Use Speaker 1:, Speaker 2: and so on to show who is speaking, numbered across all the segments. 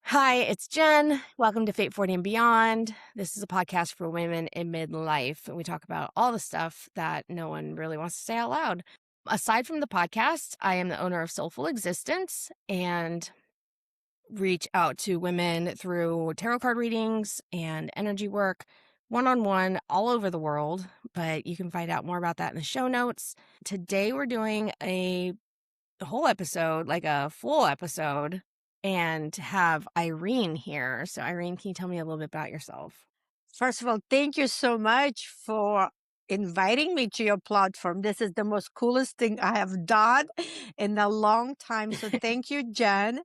Speaker 1: Hi, it's Jen. Welcome to Fate 40 and Beyond. This is a podcast for women in midlife. And we talk about all the stuff that no one really wants to say out loud. Aside from the podcast, I am the owner of Soulful Existence and reach out to women through tarot card readings and energy work one on one all over the world. But you can find out more about that in the show notes. Today, we're doing a whole episode, like a full episode, and have Irene here. So, Irene, can you tell me a little bit about yourself?
Speaker 2: First of all, thank you so much for inviting me to your platform. This is the most coolest thing I have done in a long time. So thank you, Jen.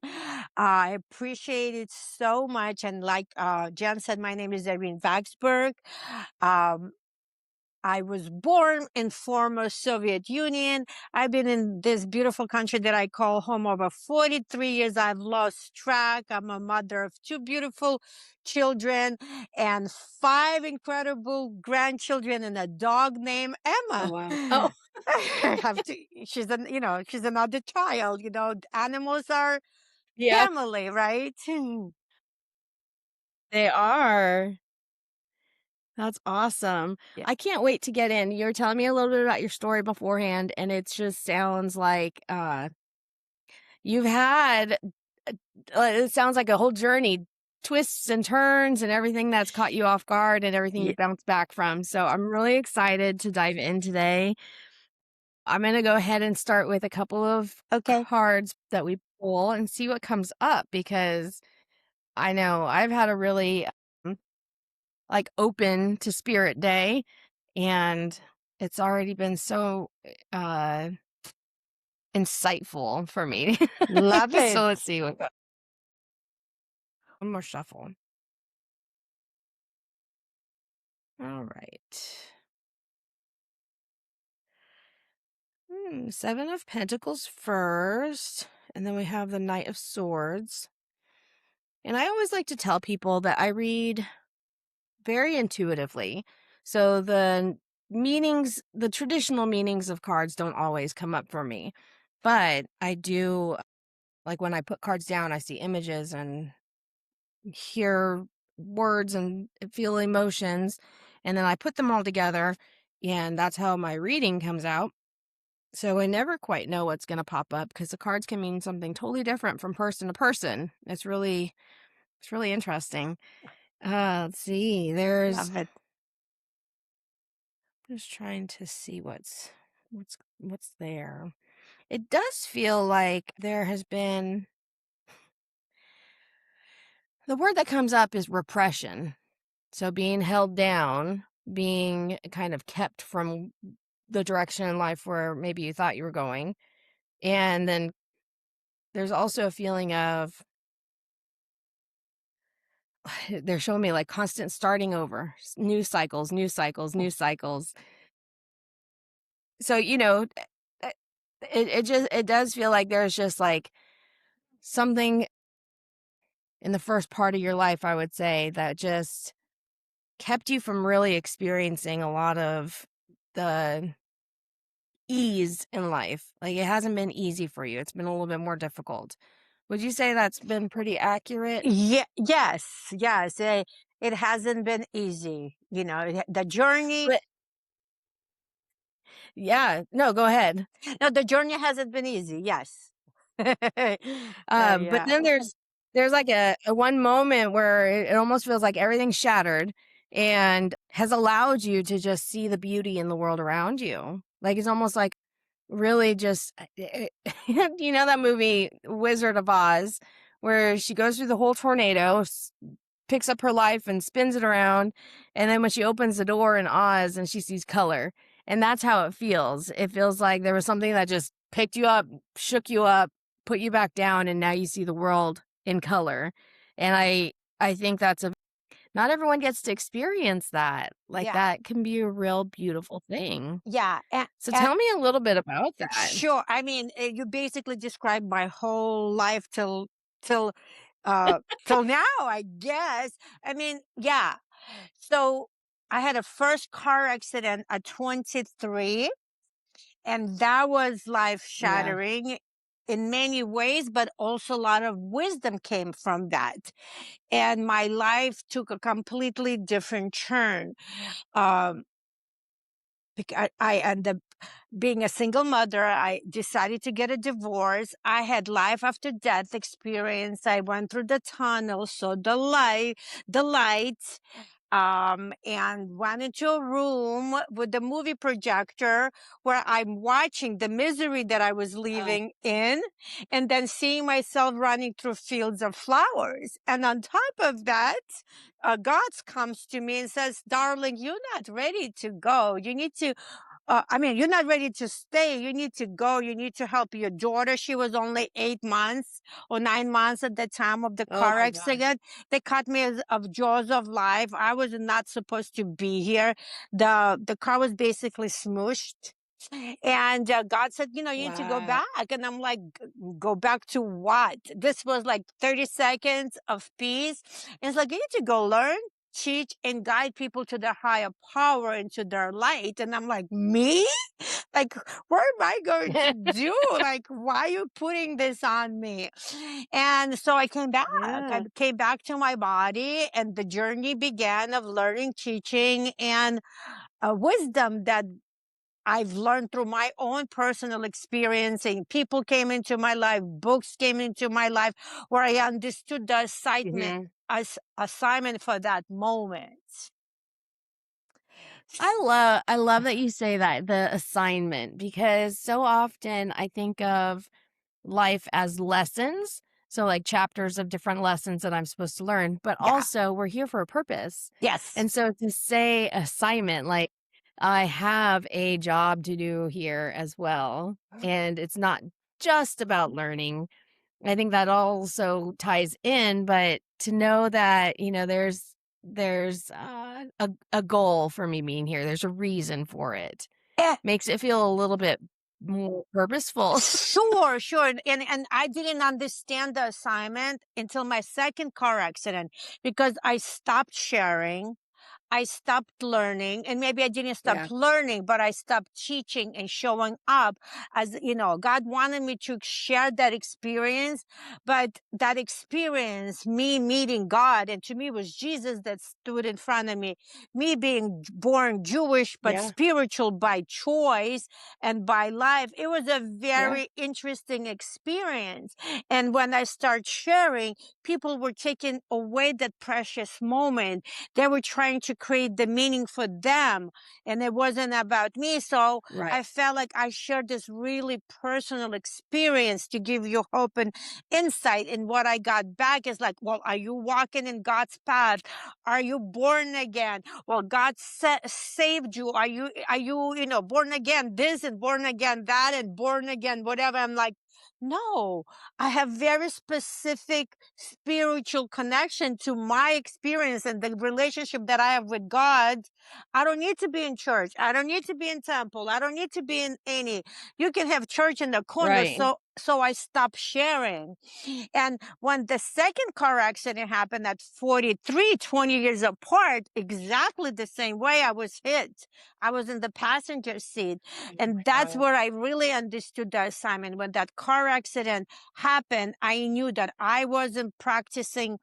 Speaker 2: I appreciate it so much. And like Jen said, my name is Irene Vaksberg. Um, I was born in former Soviet Union. I've been in this beautiful country that I call home over 43 years. I've lost track. I'm a mother of two beautiful children and five incredible grandchildren and a dog named
Speaker 1: Oh,
Speaker 2: Emma.
Speaker 1: wow. Oh,
Speaker 2: I have to, she's another child. Animals are
Speaker 1: yeah,
Speaker 2: family, right?
Speaker 1: they are. That's awesome.
Speaker 2: Yeah.
Speaker 1: I can't wait to get in. You were telling me a little bit about your story beforehand, and it just sounds like you've had, it sounds like a whole journey, twists and turns, and everything that's caught you off guard and everything you
Speaker 2: Yeah.
Speaker 1: bounced back from. So, I'm really excited to dive in today. I'm going to go ahead and start with a couple of
Speaker 2: Okay.
Speaker 1: cards that we pull and see what comes up because I know I've had a really um, open to spirit day and it's already been so uh insightful for me.
Speaker 2: Love
Speaker 1: So
Speaker 2: it.
Speaker 1: let's see one more shuffle. All right. Seven of Pentacles first, and then we have the Knight of Swords. And I always like to tell people that I read very intuitively. So the traditional meanings of cards don't always come up for me. But I do, like when I put cards down, I see images and hear words and feel emotions. And then I put them all together, and that's how my reading comes out. So I never quite know what's going to pop up because the cards can mean something totally different from person to person. It's really interesting. Let's see.
Speaker 2: Love it.
Speaker 1: Just trying to see what's there. It does feel like there has been the word that comes up is repression. So being held down, being kind of kept from the direction in life where maybe you thought you were going. And then there's also a feeling of they're showing me like constant starting over, new cycles, new cycles, new cycles. So, eh, it does feel like there's just like something in the first part of your life, I would say, that just kept you from really experiencing a lot of the ease in life. Like it hasn't been easy for you. It's been a little bit more difficult. Would you say that's been pretty accurate?
Speaker 2: Yeah, yes, yes. It hasn't been easy. The journey.
Speaker 1: But yeah, no, go ahead.
Speaker 2: No, the journey hasn't been easy. Yes. So
Speaker 1: But
Speaker 2: yeah,
Speaker 1: then there's like a one moment where it almost feels like everything's shattered and has allowed you to just see the beauty in the world around you. Like it's almost like really just you know that movie Wizard of Oz where she goes through the whole tornado, picks up her life and spins it around, and then when she opens the door in Oz and she sees color. And that's how it feels. It feels like there was something that just picked you up, shook you up, put you back down, and now you see the world in color. And I think that's a not everyone gets to experience that. Like
Speaker 2: yeah,
Speaker 1: that can be a real beautiful thing.
Speaker 2: yeah.
Speaker 1: So
Speaker 2: And
Speaker 1: tell me a little bit about that.
Speaker 2: sure. I mean, you basically described my whole life till uh till now, I guess. I mean, yeah. So I had a first car accident at 23, and that was life
Speaker 1: Yeah.
Speaker 2: shattering. in many ways, but also a lot of wisdom came from that. And my life took a completely different turn. Um, I ended up being a single mother. I decided to get a divorce. I had life after death experience. I went through the tunnel, saw the light, and went into a room with the movie projector where I'm watching the misery that I was
Speaker 1: Oh,
Speaker 2: living in, and then seeing myself running through fields of flowers. And on top of that, God comes to me and says, "Darling, you're not ready to go. You need to you're not ready to stay. You need to go. You need to help your daughter." She was only 8 months or 9 months at the time of the
Speaker 1: oh
Speaker 2: car
Speaker 1: my gosh.
Speaker 2: accident. They cut me of jaws of life. I was not supposed to be here. The car was basically smooshed. And God said, you need to go
Speaker 1: Wow.
Speaker 2: back. And I'm like, Go back to what?" This was like 30 seconds of peace. And it's like, "You need to go learn, teach, and guide people to their higher power and to their light." And I'm like, "Me? Like, what am I going to do? Like, why are you putting this on me?" And so I came back. I
Speaker 1: Yeah.
Speaker 2: came back to my body, and the journey began of learning, teaching, and wisdom that I've learned through my own personal experience. And people came into my life, books came into my life, where I understood the
Speaker 1: Hmm.
Speaker 2: assignment for that moment.
Speaker 1: I love that you say that, the assignment, because so often I think of life as lessons. So, like chapters of different lessons that I'm supposed to learn, but
Speaker 2: Yeah.
Speaker 1: also we're here for a purpose.
Speaker 2: Yes.
Speaker 1: And so to say assignment, like I have a job to do here as well. And it's not just about learning. I think that also ties in, but to know that, there's a goal for me being here. There's a reason for it.
Speaker 2: Eh,
Speaker 1: Makes it feel a little bit more purposeful.
Speaker 2: sure, sure. And I didn't understand the assignment until my second car accident, because I stopped sharing. I stopped learning, and maybe I didn't stop
Speaker 1: Yeah.
Speaker 2: learning, but I stopped teaching and showing up. As God wanted me to share that experience, but that experience, me meeting God, and to me it was Jesus that stood in front of me, me being born Jewish, but
Speaker 1: Yeah.
Speaker 2: spiritual by choice and by life. It was a
Speaker 1: Yeah.
Speaker 2: very interesting experience. And when I start sharing, people were taking away that precious moment. They were trying to create the meaning for them, and it wasn't about me. So
Speaker 1: Right.
Speaker 2: I felt like I shared this really personal experience to give you hope and insight. And what I got back is like, well, are you walking in God's path? Are you born again? Well, God saved you. Are you, born again this and born again that and born again whatever? I'm like, no, I have very specific spiritual connection to my experience and the relationship that I have with God. I don't need to be in church. I don't need to be in temple. I don't need to be in any. You can have church in the corner.
Speaker 1: Right.
Speaker 2: So I stopped sharing. And when the second car accident happened at 43, 20 years apart, exactly the same way I was hit. I was in the passenger seat.
Speaker 1: Oh
Speaker 2: And
Speaker 1: my
Speaker 2: that's
Speaker 1: God.
Speaker 2: where I really understood the assignment. When that car accident happened, I knew that I wasn't practicing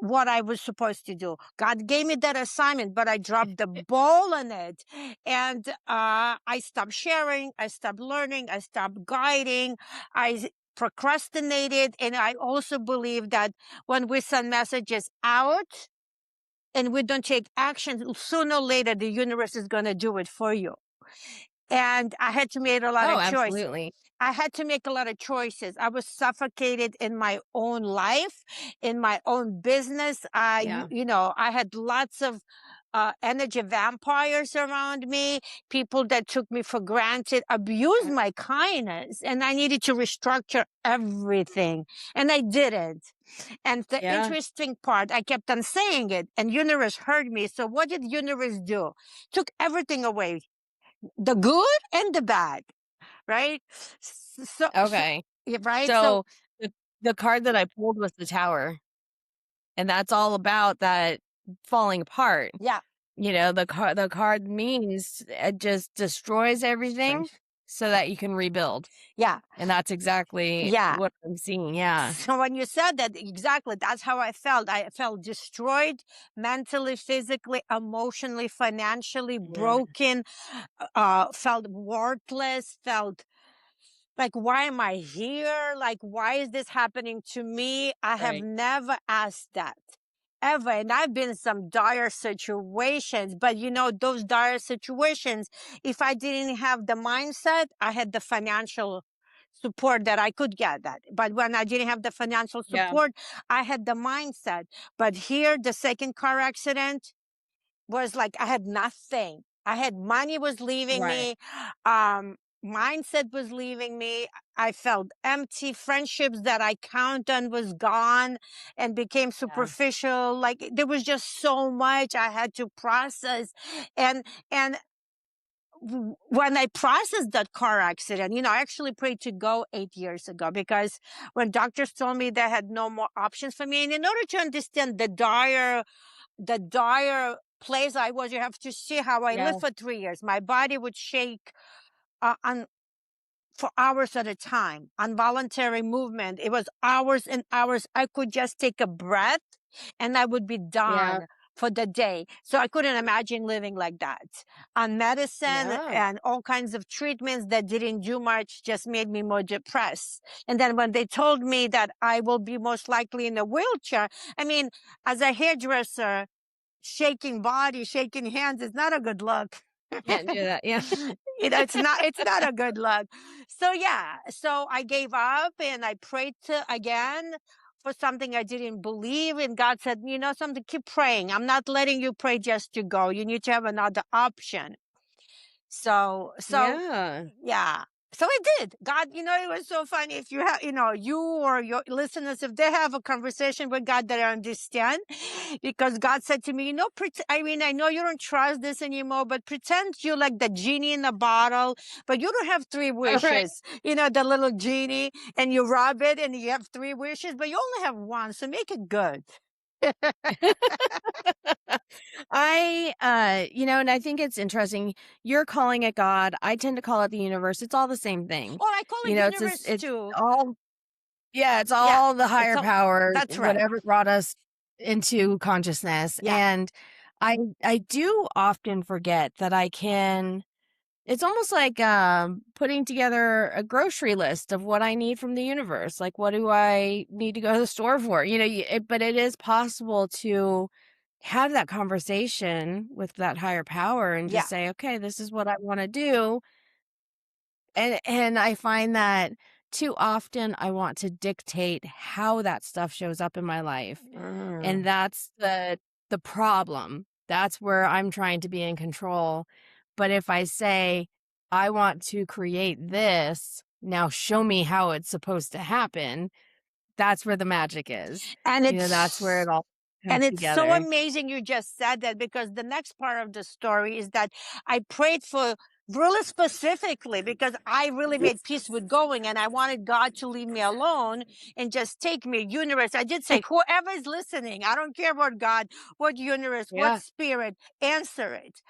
Speaker 2: what I was supposed to do. God gave me that assignment, but I dropped the ball on it. And I stopped sharing, I stopped learning, I stopped guiding, I procrastinated. And I also believe that when we send messages out and we don't take action, sooner or later the universe is going to do it for you. And I had to make a lot
Speaker 1: Oh,
Speaker 2: of choices.
Speaker 1: absolutely.
Speaker 2: I had to make a lot of choices. I was suffocated in my own life, in my own business.
Speaker 1: Yeah.
Speaker 2: I had lots of energy vampires around me, people that took me for granted, abused
Speaker 1: Yeah.
Speaker 2: my kindness, and I needed to restructure everything. And I didn't. And the
Speaker 1: Yeah.
Speaker 2: interesting part, I kept on saying it, and universe heard me. So what did universe do? Took everything away, the good and the bad, right? So
Speaker 1: Okay.
Speaker 2: yeah, right. So
Speaker 1: So the card that I pulled was the Tower, and that's all about that falling apart.
Speaker 2: yeah,
Speaker 1: The card means it just destroys everything.
Speaker 2: strange.
Speaker 1: so that you can rebuild.
Speaker 2: Yeah.
Speaker 1: And that's exactly
Speaker 2: Yeah.
Speaker 1: what I'm seeing. Yeah.
Speaker 2: So when you said that, exactly, that's how I felt. I felt destroyed mentally, physically, emotionally, financially,
Speaker 1: Yeah.
Speaker 2: broken, felt worthless, felt like, why am I here? Like, why is this happening to me? I have
Speaker 1: Right.
Speaker 2: never asked that ever. And I've been in some dire situations, but those dire situations, if I didn't have the mindset, I had the financial support that I could get that. But when I didn't have the financial
Speaker 1: Yeah.
Speaker 2: support, I had the mindset. But here, the second car accident was like I had nothing. I had money was leaving
Speaker 1: Right.
Speaker 2: me. Mindset was leaving me. I felt empty. Friendships that I count on was gone and became
Speaker 1: Yeah.
Speaker 2: superficial. Like there was just so much I had to process. And when I processed that car accident, I actually prayed to go 8 years ago because when doctors told me they had no more options for me, and in order to understand the dire place I was. You have to see how I
Speaker 1: Yeah.
Speaker 2: lived for 3 years. My body would shake on for hours at a time, involuntary movement. It was hours and hours. I could just take a breath and I would be
Speaker 1: Yeah.
Speaker 2: done for the day. So I couldn't imagine living like that. On medicine
Speaker 1: Yeah.
Speaker 2: and all kinds of treatments that didn't do much, just made me more depressed. And then when they told me that I will be most likely in a wheelchair, I mean, as a hairdresser, shaking body, shaking hands is not a good look.
Speaker 1: Can't do that. Yeah.
Speaker 2: It's not a good look. So yeah, so I gave up and I prayed again for something I didn't believe, and God said, something, keep praying. I'm not letting you pray just to go. You need to have another option. So
Speaker 1: Yeah.
Speaker 2: yeah. So I did. God, it was so funny. If you have, you or your listeners, if they have a conversation with God, they understand. Because God said to me, I mean, I know you don't trust this anymore, but pretend you're like the genie in the bottle, but you don't have three
Speaker 1: All right.
Speaker 2: wishes. The little genie, and you rub it and you have three wishes, but you only have one. So make it good.
Speaker 1: And I think it's interesting. You're calling it God. I tend to call it the universe. It's all the same thing.
Speaker 2: Or I call it
Speaker 1: It's just,
Speaker 2: universe
Speaker 1: it's
Speaker 2: too.
Speaker 1: all, yeah, it's
Speaker 2: Yeah.
Speaker 1: all the
Speaker 2: It's
Speaker 1: higher
Speaker 2: all,
Speaker 1: power,
Speaker 2: that's right.
Speaker 1: whatever brought us into consciousness.
Speaker 2: Yeah.
Speaker 1: And I do often forget that I can. It's almost like putting together a grocery list of what I need from the universe. Like, what do I need to go to the store for? But it is possible to have that conversation with that higher power and
Speaker 2: Yeah.
Speaker 1: just say, okay, this is what I want to do. And I find that too often I want to dictate how that stuff shows up in my life.
Speaker 2: Mm.
Speaker 1: And that's the problem. That's where I'm trying to be in control. But if I say, I want to create this, now show me how it's supposed to happen, that's where the magic is.
Speaker 2: And
Speaker 1: That's where
Speaker 2: it's
Speaker 1: it all
Speaker 2: and
Speaker 1: comes
Speaker 2: it's so
Speaker 1: together.
Speaker 2: amazing you just said that, because the next part of the story is that I prayed for really specifically because I really made peace with going and I wanted God to leave me alone and just take me. Universe, I did say, whoever is listening, I don't care what God, what universe, what
Speaker 1: Yeah.
Speaker 2: spirit, answer it.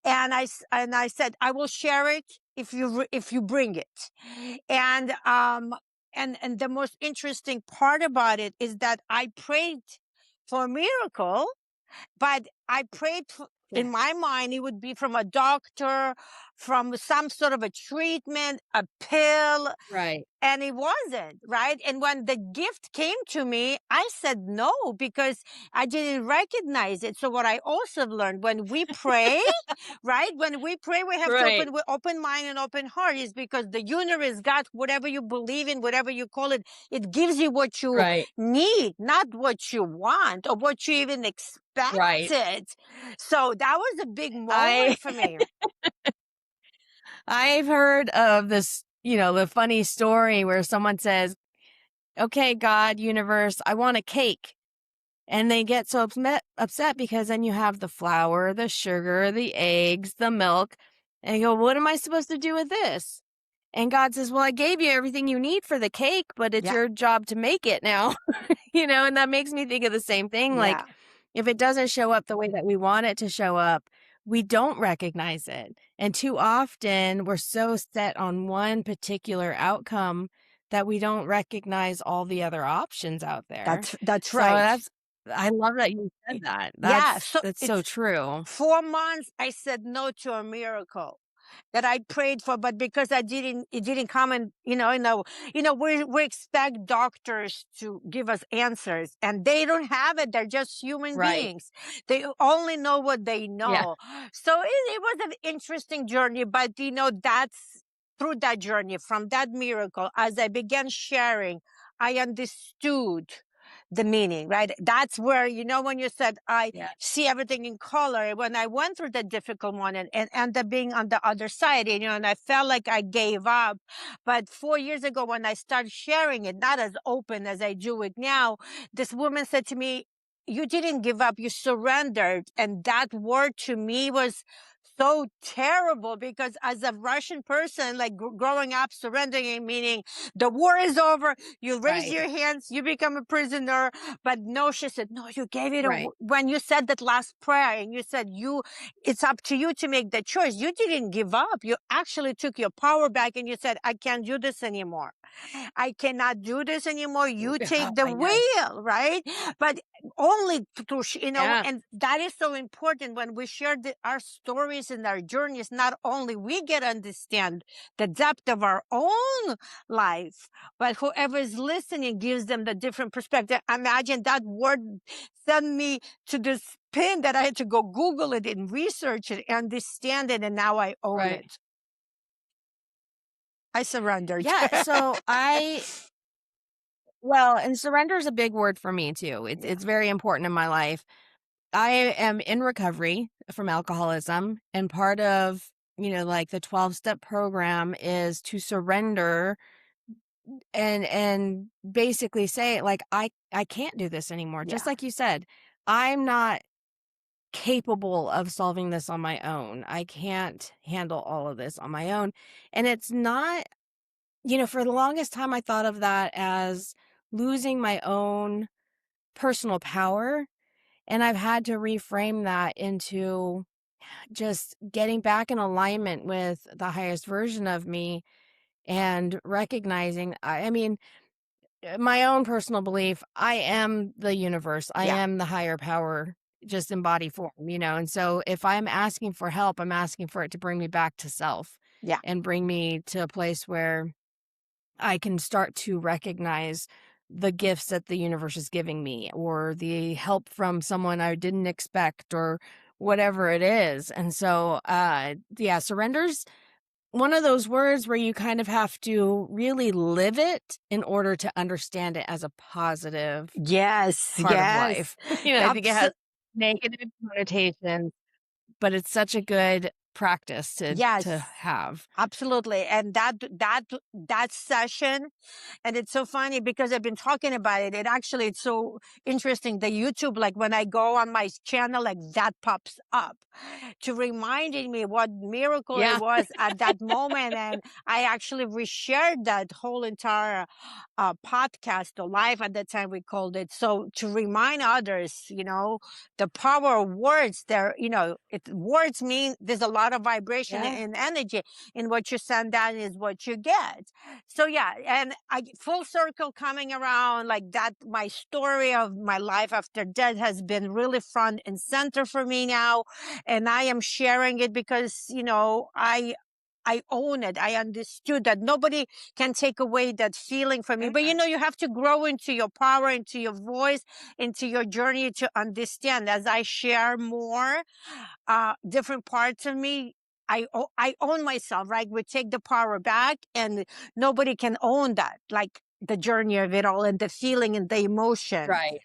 Speaker 2: And I said, I will share it if you bring it. And the most interesting part about it is that I prayed for a miracle, but I prayed
Speaker 1: Yeah.
Speaker 2: in my mind, it would be from a doctor, from some sort of a treatment, a pill,
Speaker 1: Right.
Speaker 2: and it wasn't, right? And when the gift came to me, I said no because I didn't recognize it. So what I also learned, when we pray, right? When we pray, we have to
Speaker 1: Right.
Speaker 2: open mind and open heart, is because the universe, God, whatever you believe in, whatever you call it, it gives you what you
Speaker 1: Right.
Speaker 2: need, not what you want or what you even
Speaker 1: Right.
Speaker 2: expected. So that was a big
Speaker 1: I
Speaker 2: moment for me.
Speaker 1: I've heard of this, the funny story where someone says, "Okay, God, universe, I want a cake." And they get so upset because then you have the flour, the sugar, the eggs, the milk. And you go, "What am I supposed to do with this?" And God says, "Well, I gave you everything you need for the cake, but it's
Speaker 2: Yeah.
Speaker 1: your job to make it now." And that makes me think of the same thing. Like,
Speaker 2: Yeah.
Speaker 1: if it doesn't show up the way that we want it to show up, we don't recognize it. And too often we're so set on one particular outcome that we don't recognize all the other options out there.
Speaker 2: That's
Speaker 1: So
Speaker 2: right.
Speaker 1: I love that you said that.
Speaker 2: Yeah, so
Speaker 1: That's so
Speaker 2: it's
Speaker 1: true.
Speaker 2: 4 months I said no to a miracle that I prayed for, but because it didn't come, and we expect doctors to give us answers, and they don't have it. They're just human
Speaker 1: Right.
Speaker 2: beings. They only know what they
Speaker 1: Yeah.
Speaker 2: know. So it was an interesting journey, but that's through that journey, from that miracle, as I began sharing, I understood the meaning, right? That's where, when you said, I
Speaker 1: Yeah.
Speaker 2: see everything in color. When I went through the difficult one and ended up being on the other side, and I felt like I gave up. But 4 years ago, when I started sharing it, not as open as I do it now, this woman said to me, you didn't give up, you surrendered. And that word to me was so terrible, because as a Russian person, like growing up, surrendering, meaning the war is over, you raise
Speaker 1: Right.
Speaker 2: your hands, you become a prisoner. But no, she said, no, you gave it
Speaker 1: Right.
Speaker 2: when you said that last prayer, and you said, it's up to you to make the choice. You didn't give up. You actually took your power back, and you said, I can't do this anymore. I cannot do this anymore. You
Speaker 1: Yeah,
Speaker 2: take the
Speaker 1: yes.
Speaker 2: wheel, right? But only through,
Speaker 1: Yeah.
Speaker 2: and that is so important when we share our stories and our journeys. Not only we get to understand the depth of our own life, but whoever is listening gives them the different perspective. Imagine that word sent me to this pin that I had to go Google it and research it, understand it, and now I own
Speaker 1: Right.
Speaker 2: it. I surrendered.
Speaker 1: Yeah. And surrender is a big word for me too.
Speaker 2: Yeah.
Speaker 1: It's very important in my life. I am in recovery from alcoholism, and part of, like the 12-step program is to surrender and basically say, like, I can't do this anymore. Just
Speaker 2: Yeah.
Speaker 1: like you said, I'm not capable of solving this on my own. I can't handle all of this on my own. And it's not, for the longest time I thought of that as losing my own personal power. And I've had to reframe that into just getting back in alignment with the highest version of me and recognizing, I mean, my own personal belief, I am the universe. I
Speaker 2: Yeah.
Speaker 1: am the higher power just in body form. And so if I'm asking for help, I'm asking for it to bring me back to self
Speaker 2: Yeah.
Speaker 1: and bring me to a place where I can start to recognize the gifts that the universe is giving me, or the help from someone I didn't expect, or whatever it is. And so, yeah, surrender's one of those words where you kind of have to really live it in order to understand it as a positive
Speaker 2: Yes.
Speaker 1: part of
Speaker 2: Yes.
Speaker 1: life. I think it has negative connotations, but it's such a good practice to
Speaker 2: Yes.
Speaker 1: have.
Speaker 2: Absolutely. And that session, and it's so funny because I've been talking about it. It's so interesting. The YouTube, like when I go on my channel, like that pops up to reminding me what miracle it
Speaker 1: Yeah.
Speaker 2: was at that moment. And I actually reshared that whole entire podcast, or live at the time we called it. So to remind others, the power of words there, words mean there's a lot of vibration
Speaker 1: Yeah.
Speaker 2: and energy, and what you send out is what you get. So yeah, and I full circle coming around like that. My story of my life after death has been really front and center for me now. And I am sharing it because, I own it. I understood that nobody can take away that feeling from me. But
Speaker 1: Yeah.
Speaker 2: you have to grow into your power, into your voice, into your journey to understand. As I share more, different parts of me, I own myself, right? We take the power back, and nobody can own that, like the journey of it all and the feeling and the emotion.
Speaker 1: Right.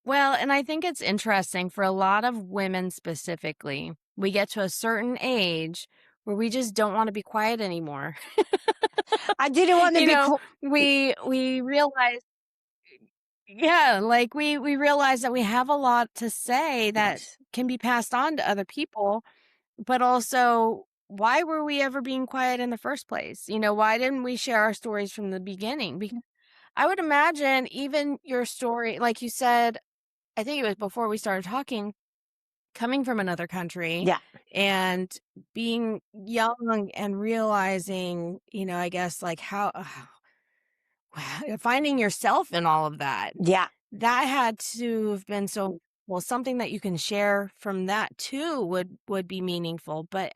Speaker 1: Well, and I think it's interesting for a lot of women specifically. We get to a certain age where we just don't want to be quiet anymore.
Speaker 2: I didn't want to
Speaker 1: you
Speaker 2: be
Speaker 1: know, we realize, yeah, like we realize that we have a lot to say that
Speaker 2: yes.
Speaker 1: can be passed on to other people, but also, why were we ever being quiet in the first place? Why didn't we share our stories from the beginning? Because I would imagine even your story, like you said, I think it was before we started talking, coming from another country
Speaker 2: Yeah.
Speaker 1: and being young and realizing, I guess like how finding yourself in all of that.
Speaker 2: Yeah.
Speaker 1: That had to have been so well, something that you can share from that too would be meaningful, but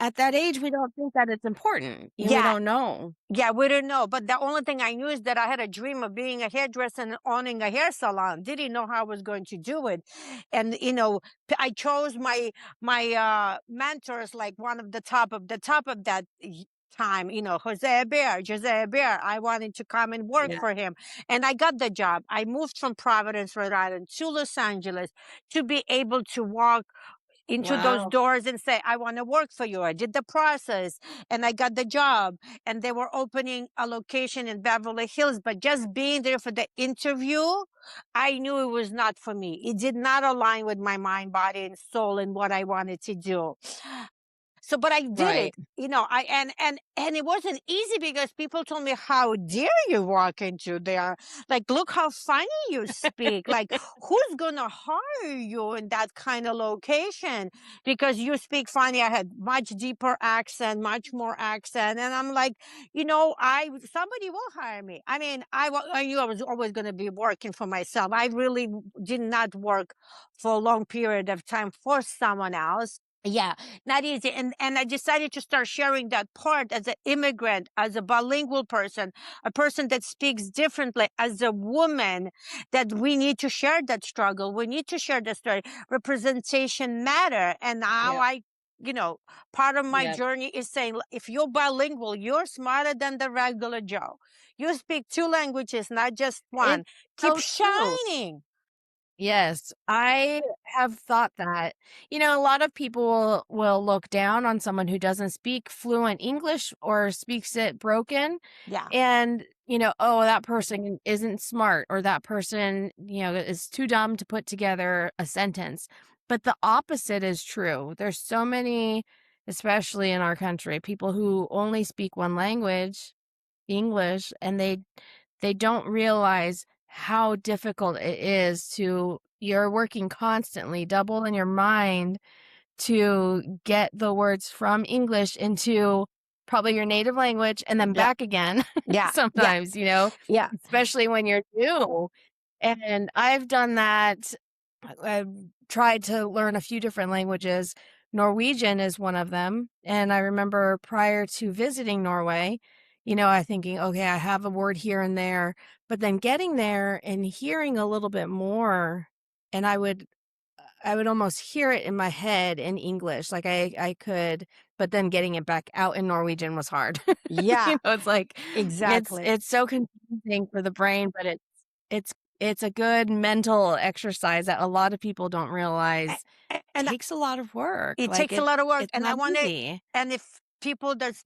Speaker 1: at that age, we don't think that it's important. We
Speaker 2: Yeah.
Speaker 1: don't know.
Speaker 2: Yeah, we didn't know. But the only thing I knew is that I had a dream of being a hairdresser and owning a hair salon. Didn't know how I was going to do it. And I chose my mentors, like one of the top of that time, Jose Bear. I wanted to come and work
Speaker 1: Yeah.
Speaker 2: for him. And I got the job. I moved from Providence, Rhode Island to Los Angeles to be able to walk into those
Speaker 1: Wow.
Speaker 2: doors and say, I want to work for you. I did the process and I got the job, and they were opening a location in Beverly Hills. But just being there for the interview, I knew it was not for me. It did not align with my mind, body, and soul and what I wanted to do. So, but I did
Speaker 1: Right.
Speaker 2: it, and it wasn't easy because people told me, how dare you walk into there? Like, look how funny you speak. Like, who's gonna hire you in that kind of location? Because you speak funny. I had much deeper accent, much more accent. And I'm like, somebody will hire me. I mean, I knew I was always gonna be working for myself. I really did not work for a long period of time for someone else. Yeah, not easy. And I decided to start sharing that part as an immigrant, as a bilingual person, a person that speaks differently, as a woman, that we need to share that struggle. We need to share the story. Representation matter. And now
Speaker 1: Yep.
Speaker 2: part of my
Speaker 1: Yep.
Speaker 2: journey is saying, if you're bilingual, you're smarter than the regular Joe. You speak two languages, not just
Speaker 1: It's
Speaker 2: one. Keep
Speaker 1: so true.
Speaker 2: shining.
Speaker 1: Yes, I have thought that. A lot of people will look down on someone who doesn't speak fluent English or speaks it broken.
Speaker 2: Yeah,
Speaker 1: And, oh, that person isn't smart or that person, is too dumb to put together a sentence. But the opposite is true. There's so many, especially in our country, people who only speak one language, English, and they don't realize how difficult it is you're working constantly, double in your mind to get the words from English into probably your native language and then
Speaker 2: yeah,
Speaker 1: back again
Speaker 2: yeah, yeah,
Speaker 1: sometimes,
Speaker 2: yeah,
Speaker 1: especially when you're new. And I've done that. I've tried to learn a few different languages. Norwegian is one of them. And I remember prior to visiting Norway, I thinking, okay, I have a word here and there, but then getting there and hearing a little bit more, and I would almost hear it in my head in English, like I could, but then getting it back out in Norwegian was hard.
Speaker 2: yeah,
Speaker 1: It's like it's
Speaker 2: exactly.
Speaker 1: it's so confusing for the brain, but it's it's a good mental exercise that a lot of people don't
Speaker 2: A-
Speaker 1: realize
Speaker 2: And
Speaker 1: takes a lot of work.
Speaker 2: it
Speaker 1: Like
Speaker 2: takes a lot of work.
Speaker 1: it's
Speaker 2: And I
Speaker 1: not
Speaker 2: want to,
Speaker 1: easy.
Speaker 2: and if people that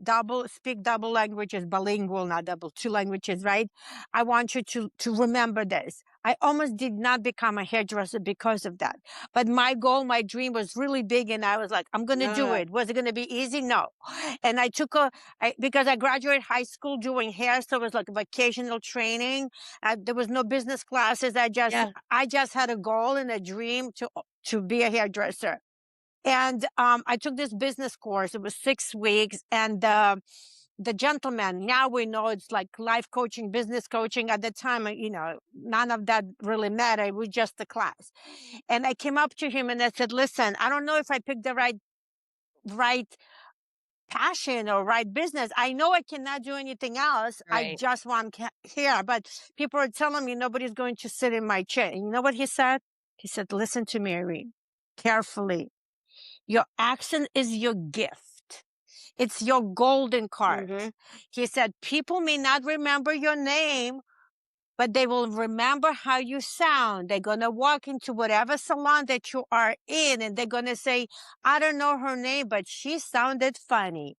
Speaker 2: speak double languages, bilingual, not double, two languages, right? I want you to remember this. I almost did not become a hairdresser because of that. But my goal, my dream was really big. And I was like, I'm going to do
Speaker 1: Yeah.
Speaker 2: it. Was it going to be easy? No. And because I graduated high school doing hair. So it was like vocational training. There was no business classes.
Speaker 1: Yeah.
Speaker 2: I just had a goal and a dream to be a hairdresser. And I took this business course. It was 6 weeks. And the gentleman, now we know it's like life coaching, business coaching. At the time, none of that really mattered. It was just the class. And I came up to him and I said, listen, I don't know if I picked the right passion or right business. I know I cannot do anything else. I
Speaker 1: Right.
Speaker 2: just want here. But people are telling me nobody's going to sit in my chair. And you know what he said? He said, listen to me, Irene, carefully. Your accent is your gift. It's your golden card.
Speaker 1: Mhm.
Speaker 2: He said, people may not remember your name, but they will remember how you sound. They're going to walk into whatever salon that you are in and they're going to say, I don't know her name, but she sounded funny.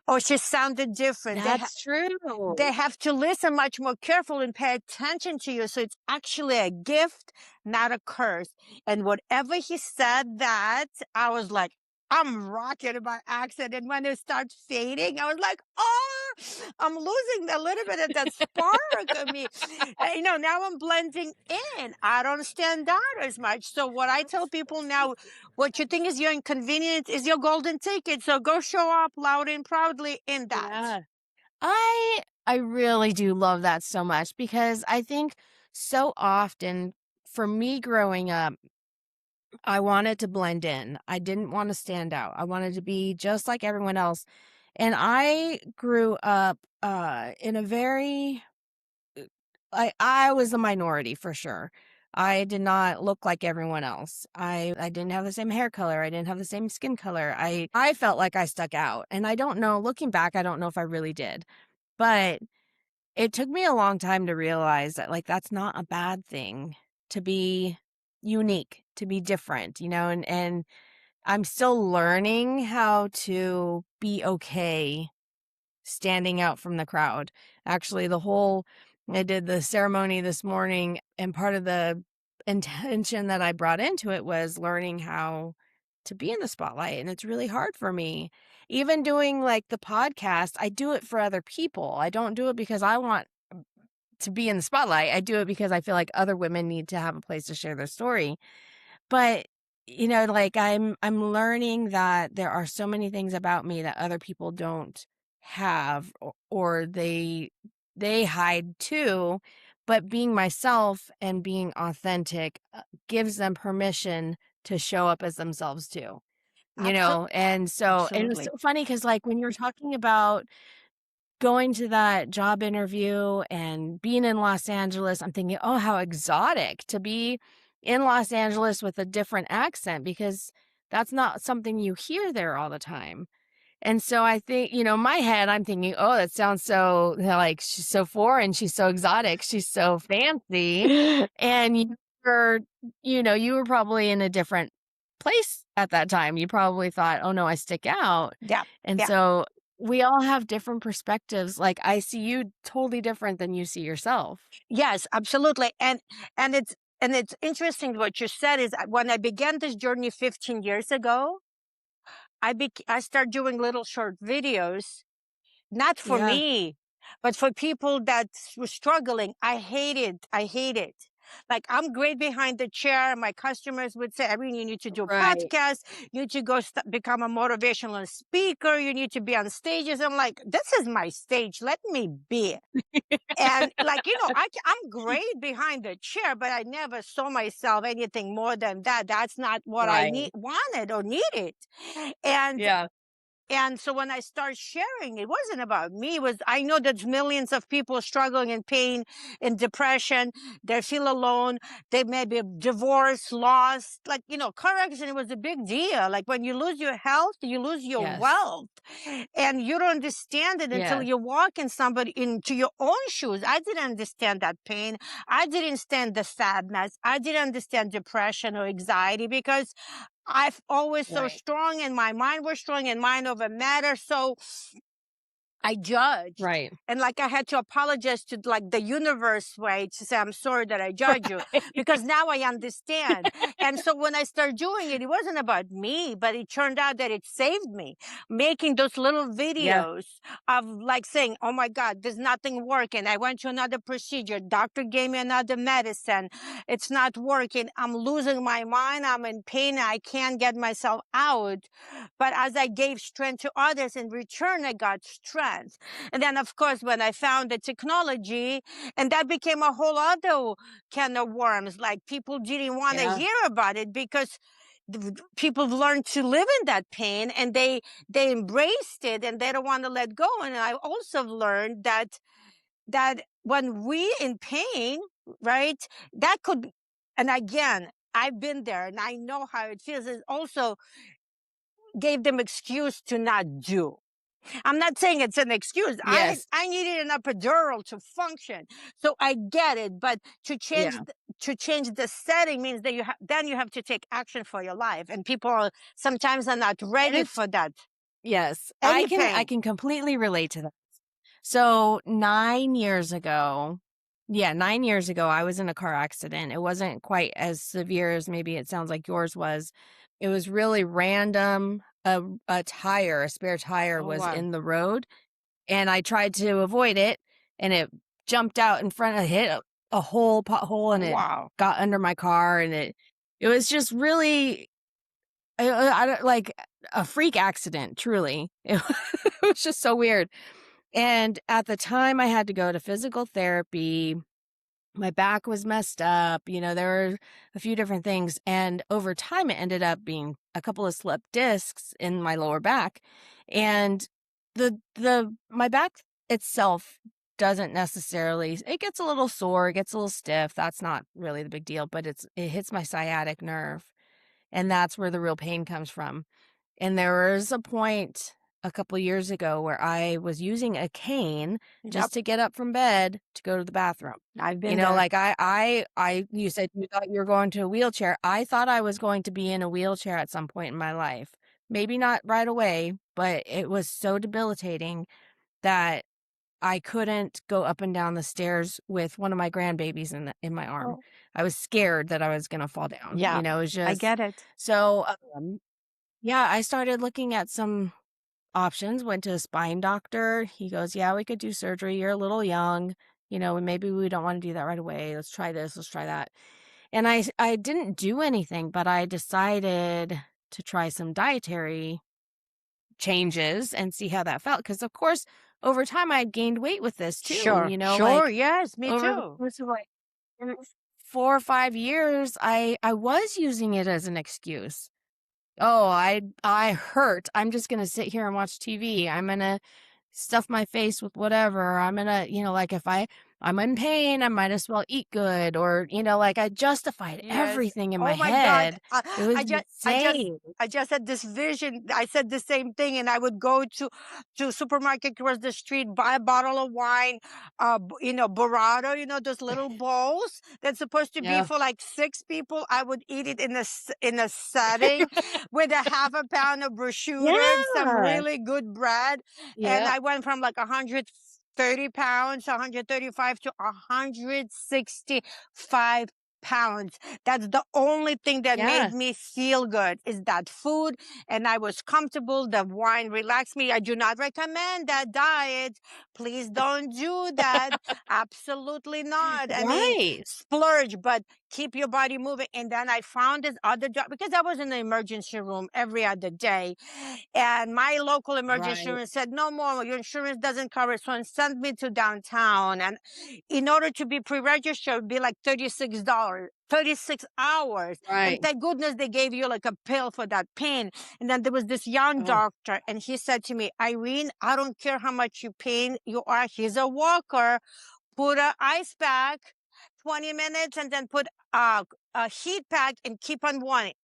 Speaker 2: Or she sounded different.
Speaker 1: That's
Speaker 2: They
Speaker 1: true.
Speaker 2: have to listen much more careful and pay attention to you. So it's actually a gift, not a curse. And whatever he said that, I was like, I'm rocking my accent. And when it starts fading, I was like, oh, I'm losing a little bit of that spark of me. Now I'm blending in. I don't stand out as much. So what I tell people now, what you think is your inconvenience is your golden ticket. So go show up loud and proudly in that.
Speaker 1: Yeah. I really do love that so much because I think so often for me growing up, I wanted to blend in. I didn't want to stand out. I wanted to be just like everyone else. And I grew up in a very I was a minority for sure. I did not look like everyone else. I didn't have the same hair color. I didn't have the same skin color. I felt like I stuck out. And I don't know, looking back, I don't know if I really did. But it took me a long time to realize that like that's not a bad thing to be unique, to be different, and I'm still learning how to be okay standing out from the crowd. Actually, I did the ceremony this morning, and part of the intention that I brought into it was learning how to be in the spotlight. And it's really hard for me. Even doing like the podcast, I do it for other people. I don't do it because I want to be in the spotlight. I do it because I feel like other women need to have a place to share their story. But like I'm learning that there are so many things about me that other people don't have or they hide too, but being myself and being authentic gives them permission to show up as themselves too. And so it was so
Speaker 2: Absolutely.
Speaker 1: funny cuz like when you were talking about going to that job interview and being in Los Angeles, I'm thinking, "Oh, how exotic to be in Los Angeles with a different accent," because that's not something you hear there all the time. And so I think, my head, I'm thinking, "Oh, that sounds so like she's so foreign, she's so exotic, she's so fancy." And were, you were probably in a different place at that time. You probably thought, "Oh no, I stick out."
Speaker 2: Yeah.
Speaker 1: And
Speaker 2: Yeah.
Speaker 1: so we all have different perspectives. Like I see you totally different than you see yourself.
Speaker 2: Yes, absolutely. And it's interesting what you said is when I began this journey 15 years ago, I started doing little short videos, not for
Speaker 1: Yeah.
Speaker 2: me, but for people that were struggling. I hate it. I hate it. Like I'm great behind the chair. My customers would say, "Irene, you need to do
Speaker 1: Right.
Speaker 2: podcasts. You need to go become a motivational speaker. You need to be on stages." I'm like, this is my stage. Let me be. And like, I'm great behind the chair, but I never saw myself anything more than that. That's not what I
Speaker 1: Right.
Speaker 2: wanted or needed. And
Speaker 1: Yeah.
Speaker 2: and so when I start sharing, it wasn't about me. It was I know there's millions of people struggling in pain, in depression. They feel alone. They may be divorced, lost. Like, car accident was a big deal. Like when you lose your health, you lose your
Speaker 1: Yes.
Speaker 2: wealth. And you don't understand it until
Speaker 1: Yes.
Speaker 2: you walk in somebody into your own shoes. I didn't understand that pain. I didn't understand the sadness. I didn't understand depression or anxiety because I've always so
Speaker 1: Right.
Speaker 2: strong and my mind was strong and mind over matter. So I judged.
Speaker 1: Right.
Speaker 2: And like I had to apologize to like the universe way to say, I'm sorry that I judge you because now I understand. And so when I started doing it, it wasn't about me, but it turned out that it saved me. Making those little
Speaker 1: Yeah.
Speaker 2: videos of like saying, oh my God, there's nothing working. I went to another procedure. Doctor gave me another medicine. It's not working. I'm losing my mind. I'm in pain. I can't get myself out. But as I gave strength to others in return, I got strength. And then, of course, when I found the technology, and that became a whole other can of worms, like people didn't want to
Speaker 1: Yeah.
Speaker 2: hear about it because people have learned to live in that pain and they embraced it and they don't want to let go. And I also learned that when we in pain, right, that could, and again, I've been there and I know how it feels. It also gave them excuse to not do. I'm not saying it's an excuse. I
Speaker 1: Yes.
Speaker 2: I needed an epidural to function, so I get it. But
Speaker 1: Yeah.
Speaker 2: to change the setting means that then you have to take action for your life, and people sometimes are not
Speaker 1: And
Speaker 2: ready
Speaker 1: it's
Speaker 2: for that.
Speaker 1: yes. I
Speaker 2: Any
Speaker 1: can I
Speaker 2: pain.
Speaker 1: can completely relate to that. So 9 years ago, yeah, 9 years ago, I was in a car accident. It wasn't quite as severe as maybe it sounds like yours was. It was really random. A spare tire
Speaker 2: Oh
Speaker 1: was
Speaker 2: wow.
Speaker 1: in the road and I tried to avoid it, and it jumped out in front. I hit a whole pothole, and it
Speaker 2: Wow.
Speaker 1: got under my car, and it was just really I don't like a freak accident, truly. It was just so weird. And at the time, I had to go to physical therapy. My back was messed up. There were a few different things. And over time, it ended up being a couple of slip discs in my lower back. And my back itself doesn't necessarily, it gets a little sore, it gets a little stiff. That's not really the big deal, but it hits my sciatic nerve. And that's where the real pain comes from. And there was a point a couple years ago where I was using a cane
Speaker 2: Yep.
Speaker 1: just to get up from bed to go to the bathroom.
Speaker 2: I've been there.
Speaker 1: Like you said you thought you were going to a wheelchair. I thought I was going to be in a wheelchair at some point in my life. Maybe not right away, but it was so debilitating that I couldn't go up and down the stairs with one of my grandbabies in my arm.
Speaker 2: Oh,
Speaker 1: I was scared that I was going to fall down.
Speaker 2: yeah,
Speaker 1: It was
Speaker 2: I
Speaker 1: just
Speaker 2: get it.
Speaker 1: so yeah, I started looking at some options, went to a spine doctor. He goes, "Yeah, we could do surgery. You're a little young. Maybe we don't want to do that right away. Let's try this, let's try that." And I didn't do anything, but I decided to try some dietary changes and see how that felt, because of course, over time I gained weight with this too,
Speaker 2: Sure, sure,
Speaker 1: like
Speaker 2: yes, me
Speaker 1: over the
Speaker 2: too.
Speaker 1: course of like 4 or 5 years, I was using it as an excuse. Oh, I hurt. I'm just gonna sit here and watch TV. I'm gonna stuff my face with whatever. I'm gonna, like if I'm in pain, I might as well eat good, or like I justified
Speaker 2: Yes.
Speaker 1: everything in my
Speaker 2: Oh my God.
Speaker 1: head. It was insane.
Speaker 2: I just had this vision. I said the same thing, and I would go to supermarket across the street, buy a bottle of wine, burrito, those little bowls that's supposed to be
Speaker 1: Yeah.
Speaker 2: for like 6 people. I would eat it in a setting with a half a pound of prosciutto and some
Speaker 1: Yeah.
Speaker 2: really good bread. And
Speaker 1: Yeah.
Speaker 2: I went from like 130 pounds, 135 to 165 pounds. That's the only thing that made
Speaker 1: Yes.
Speaker 2: me feel good is that food. And I was comfortable. The wine relaxed me. I do not recommend that diet. Please don't do that. Absolutely not. I mean,
Speaker 1: Right.
Speaker 2: splurge, but keep your body moving. And then I found this other job because I was in the emergency room every other day. And my local emergency
Speaker 1: Right.
Speaker 2: room said, no more, your insurance doesn't cover it. So it sent me to downtown. And in order to be pre-registered, it would be like $36, 36 hours. And
Speaker 1: Right.
Speaker 2: thank goodness they gave you like a pill for that pain. And then there was this young
Speaker 1: Oh,
Speaker 2: doctor, and he said to me, Irene, I don't care how much you pain you are. He's a walker. Put a ice pack, 20 minutes, and then put a heat pack and keep on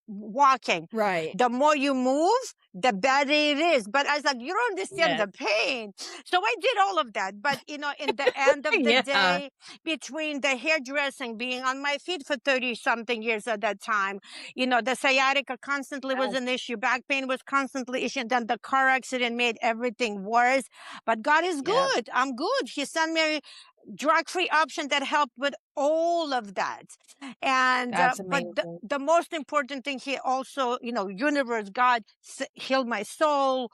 Speaker 2: walking.
Speaker 1: right.
Speaker 2: The more you move, the better it is. But I was like, you don't understand
Speaker 1: Yes.
Speaker 2: the pain. So I did all of that. But, in the end of the
Speaker 1: Yeah.
Speaker 2: day, between the hairdressing, being on my feet for 30 something years at that time, the sciatica constantly was
Speaker 1: Yeah.
Speaker 2: an issue. Back pain was constantly issue. And then the car accident made everything worse. But God is
Speaker 1: Yeah.
Speaker 2: good. I'm good. He sent me a drug-free option that helped with all of that. And
Speaker 1: That's
Speaker 2: but
Speaker 1: amazing.
Speaker 2: the most important thing, he also, universe, God healed my soul,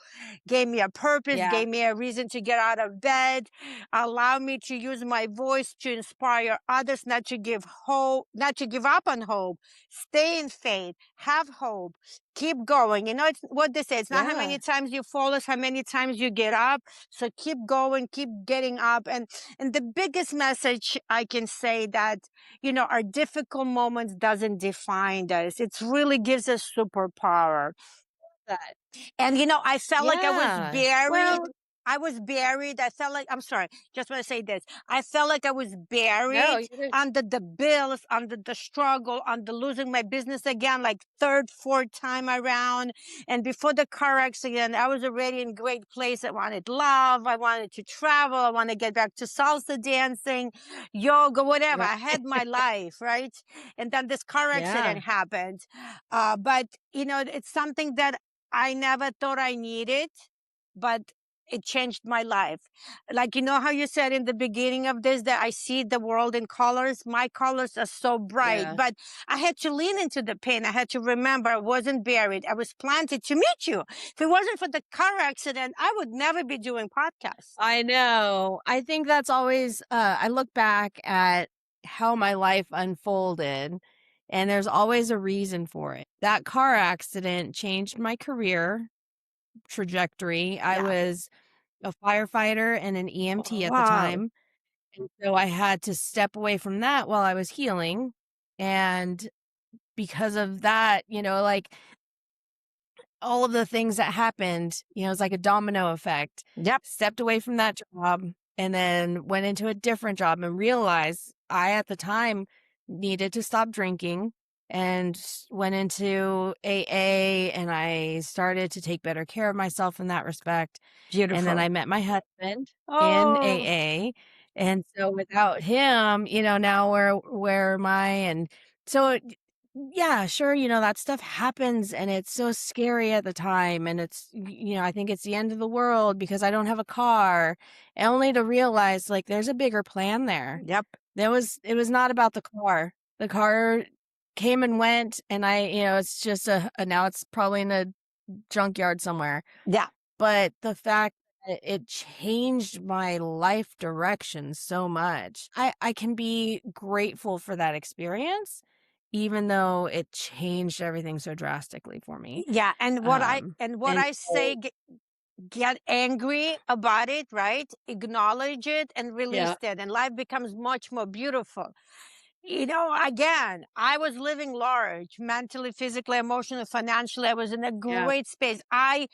Speaker 2: gave me a purpose,
Speaker 1: Yeah.
Speaker 2: gave me a reason to get out of bed, allow me to use my voice to inspire others, not to give hope, not to give up on hope, stay in faith, have hope, keep going. It's what they say, it's not how
Speaker 1: Yeah.
Speaker 2: many times you fall, it's how many times you get up. So keep going, keep getting up. And the biggest message I can say that, our difficult moments doesn't define us. It really gives us superpower.
Speaker 1: That.
Speaker 2: And I felt like I was
Speaker 1: Yeah.
Speaker 2: buried.
Speaker 1: Well,
Speaker 2: I was buried. I felt like, I'm sorry, just want to say this. I felt like I was
Speaker 1: no,
Speaker 2: buried
Speaker 1: you did.
Speaker 2: under the bills, under the struggle, under losing my business again, like third, fourth time around. And before the car accident, I was already in great place. I wanted love. I wanted to travel. I want to get back to salsa dancing, yoga, whatever.
Speaker 1: Right.
Speaker 2: I had my life, right? And then this car
Speaker 1: Yeah.
Speaker 2: accident happened. But, it's something that I never thought I needed, but it changed my life. Like, you know how you said in the beginning of this that I see the world in colors? My colors are so bright,
Speaker 1: Yeah.
Speaker 2: but I had to lean into the pain. I had to remember I wasn't buried. I was planted to meet you. If it wasn't for the car accident, I would never be doing podcasts.
Speaker 1: I know. I think that's always, I look back at how my life unfolded, and there's always a reason for it. That car accident changed my career trajectory. I
Speaker 2: Yeah.
Speaker 1: was a firefighter and an EMT at the
Speaker 2: Wow.
Speaker 1: time. And so I had to step away from that while I was healing. And because of that, like all of the things that happened, it's like a domino effect.
Speaker 2: Yep.
Speaker 1: Stepped away from that job and then went into a different job and realized I, at the time, needed to stop drinking and went into AA and I started to take better care of myself in that respect. And then
Speaker 2: Beautiful.
Speaker 1: I met my husband in
Speaker 2: Oh,
Speaker 1: AA. And so without him, now where am I? And so yeah, sure, that stuff happens and it's so scary at the time and I think it's the end of the world because I don't have a car, and only to realize like there's a bigger plan there.
Speaker 2: yep.
Speaker 1: It was not about the car. The car came and went and it's just now it's probably in a junkyard somewhere.
Speaker 2: Yeah.
Speaker 1: But the fact that it changed my life direction so much, I can be grateful for that experience, even though it changed everything so drastically for me.
Speaker 2: Yeah. And what
Speaker 1: And
Speaker 2: I say,
Speaker 1: so
Speaker 2: get angry about it, right? Acknowledge it and release
Speaker 1: yeah,
Speaker 2: it, and life becomes much more beautiful. Again, I was living large, mentally, physically, emotionally, financially. I was in a
Speaker 1: yeah,
Speaker 2: great space. I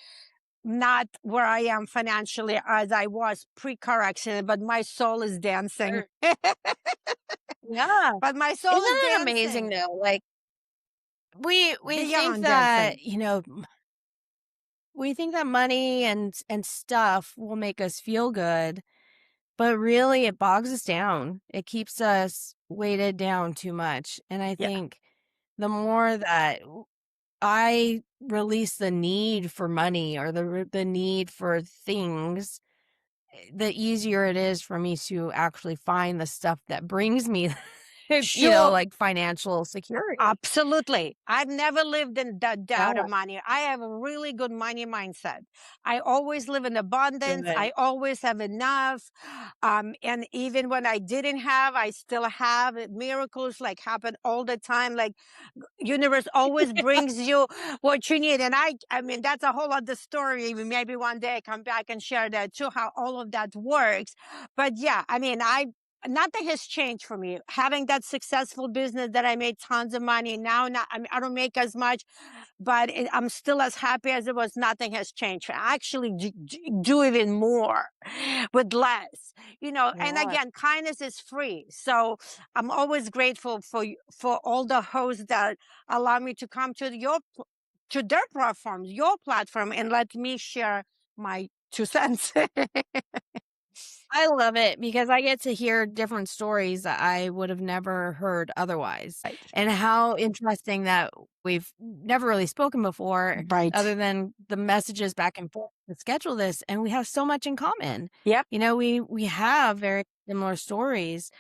Speaker 2: not where I am financially as I was pre-car accident, but my soul is dancing.
Speaker 1: sure. Yeah.
Speaker 2: But my soul
Speaker 1: Isn't
Speaker 2: is
Speaker 1: it amazing
Speaker 2: dancing
Speaker 1: though? Like we think
Speaker 2: beyond
Speaker 1: that,
Speaker 2: dancing.
Speaker 1: we think that money and stuff will make us feel good. But really, it bogs us down. It keeps us weighted down too much. And I
Speaker 2: Yeah,
Speaker 1: think the more that I release the need for money or the need for things, the easier it is for me to actually find the stuff that brings me,
Speaker 2: sure.
Speaker 1: like financial security.
Speaker 2: Absolutely. I've never lived in the
Speaker 1: Yeah,
Speaker 2: doubt of money. I have a really good money mindset. I always live in abundance.
Speaker 1: good.
Speaker 2: I always have enough. And even when I didn't have, I still have. Miracles like happen all the time. Like universe always brings you what you need. And I mean, that's a whole other story. Maybe one day I come back and share that too, how all of that works. But yeah, I mean, nothing has changed for me. Having that successful business that I made tons of money now, not, I mean, I don't make as much, but I'm still as happy as it was. Nothing has changed. I actually do even more with less, and
Speaker 1: Yeah.
Speaker 2: again, kindness is free. So I'm always grateful for all the hosts that allow me to come to to their platforms, your platform, and let me share my 2 cents.
Speaker 1: I love it because I get to hear different stories that I would have never heard otherwise.
Speaker 2: Right.
Speaker 1: And how interesting that we've never really spoken before,
Speaker 2: Right.
Speaker 1: other than the messages back and forth to schedule this. And we have so much in common.
Speaker 2: Yep.
Speaker 1: We have very similar stories.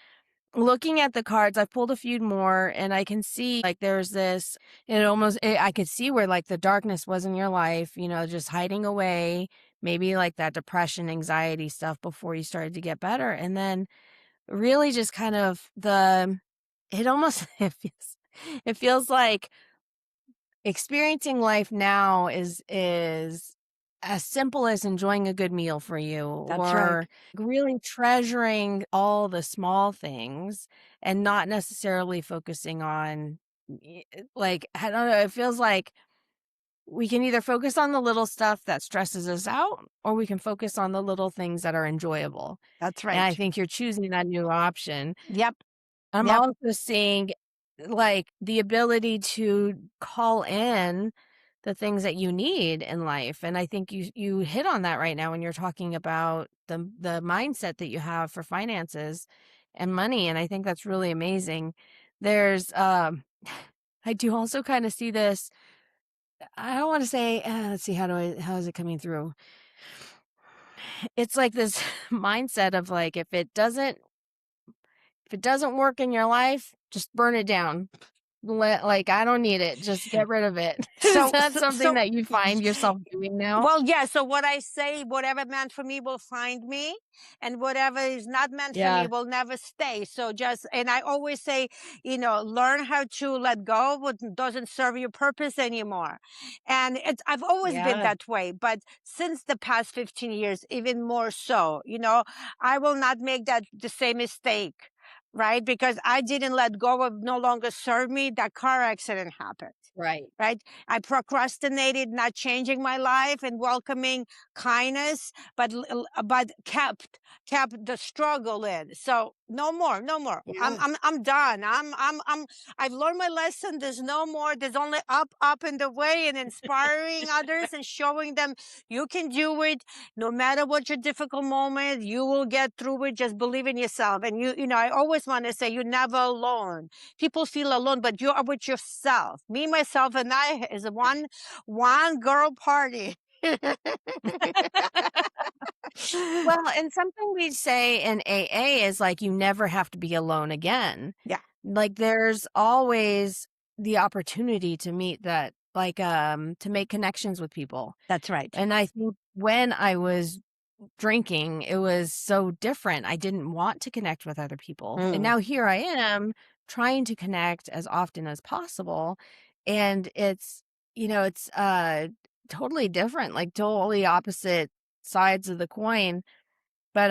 Speaker 1: Looking at the cards, I've pulled a few more and I can see like there's this, I could see where like the darkness was in your life, just hiding away, maybe like that depression, anxiety stuff before you started to get better. And then really just kind of it almost, it feels like experiencing life now is as simple as enjoying a good meal for you
Speaker 2: That's right.
Speaker 1: or really treasuring all the small things and not necessarily focusing on like I don't know, it feels like we can either focus on the little stuff that stresses us out or we can focus on the little things that are enjoyable.
Speaker 2: That's
Speaker 1: And I
Speaker 2: right.
Speaker 1: think you're choosing that new option.
Speaker 2: Yep.
Speaker 1: I'm
Speaker 2: Yep.
Speaker 1: also seeing, like, the ability to call in the things that you need in life, and I think you hit on that right now when you're talking about the mindset that you have for finances and money, and I think that's really amazing. There's, I do also kinda see this. I don't wanna say, let's see, how is it coming through? it's like this mindset of like, if it doesn't work in your life, just burn it down. Like, I don't need it. Just get rid of it. Is
Speaker 2: So,
Speaker 1: that
Speaker 2: so,
Speaker 1: something
Speaker 2: so
Speaker 1: that you find yourself doing now?
Speaker 2: Well, yeah. So what I say, whatever meant for me will find me, and whatever is not meant for me
Speaker 1: Yeah.
Speaker 2: will never stay. So just, and I always say, learn how to let go of what doesn't serve your purpose anymore. And I've always been
Speaker 1: Yeah.
Speaker 2: that way, but since the past 15 years, even more so, I will not make the same mistake. Right. Because I didn't let go of no longer serve me. That car accident happened.
Speaker 1: Right.
Speaker 2: Right. I procrastinated not changing my life and welcoming kindness, but kept the struggle in. So no more, no more. I'm
Speaker 1: Yeah.
Speaker 2: I'm I'm done. I've learned my lesson. There's no more. There's only up in the way, and inspiring others and showing them you can do it. No matter what your difficult moment, you will get through it. Just believe in yourself. And I always want to say you're never alone. People feel alone, but you are with yourself. Me, myself, and I is one girl party.
Speaker 1: Well, and something we say in AA is like, you never have to be alone again.
Speaker 2: Yeah,
Speaker 1: Like, there's always the opportunity to meet that, like, to make connections with people.
Speaker 2: that's right.
Speaker 1: And I think when I was drinking, it was so different. I didn't want to connect with other people. And
Speaker 2: Mm.
Speaker 1: now here I am trying to connect as often as possible. And it's totally different, like totally opposite sides of the coin. But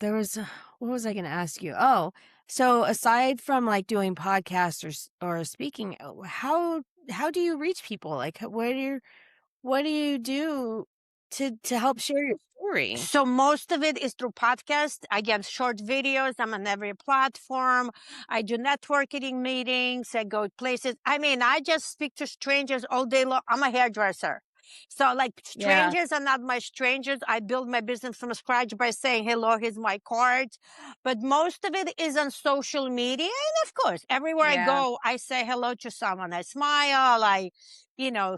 Speaker 1: there was, what was I going to ask you? Oh, so aside from like doing podcasts or speaking, how do you reach people? Like, what do you do to help share your story?
Speaker 2: So most of it is through podcasts. I give short videos. I'm on every platform. I do networking meetings. I go places. I mean, I just speak to strangers all day long. I'm a hairdresser. So like
Speaker 1: Yeah,
Speaker 2: strangers are not my strangers. I build my business from scratch by saying, hello, here's my card. But most of it is on social media. And of course, everywhere I
Speaker 1: yeah,
Speaker 2: go, I say hello to someone. I smile.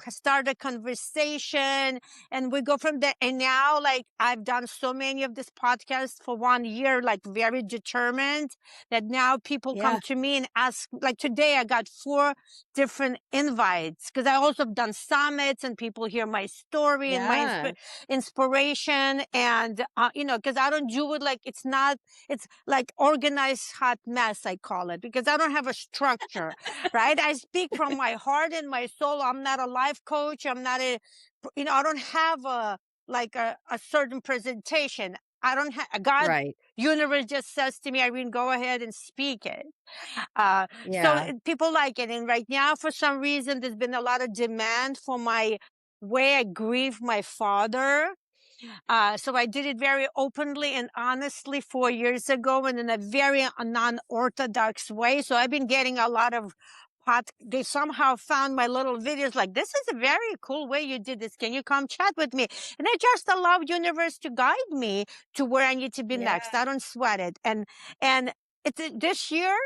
Speaker 2: Start a conversation and we go from there. And now, like, I've done so many of this podcast for 1 year, like very determined that now people come
Speaker 1: yeah,
Speaker 2: to me and ask, like today I got 4 different invites because I also have done summits and people hear my story and my
Speaker 1: yeah,
Speaker 2: inspiration. And, because I don't do it like it's like organized hot mess, I call it, because I don't have a structure, right? I speak from my heart and my soul. I'm not a life coach. I'm not I don't have a certain presentation. I don't have God,
Speaker 1: right,
Speaker 2: universe just says to me, Irene, go ahead and speak it.
Speaker 1: yeah,
Speaker 2: People like it. And right now, for some reason, there's been a lot of demand for my way I grieve my father. So I did it very openly and honestly 4 years ago and in a very non-orthodox way. So I've been getting a lot of they somehow found my little videos like, this is a very cool way you did this. Can you come chat with me? And I just allow universe to guide me to where I need to be
Speaker 1: yeah,
Speaker 2: next. I don't sweat it. And this year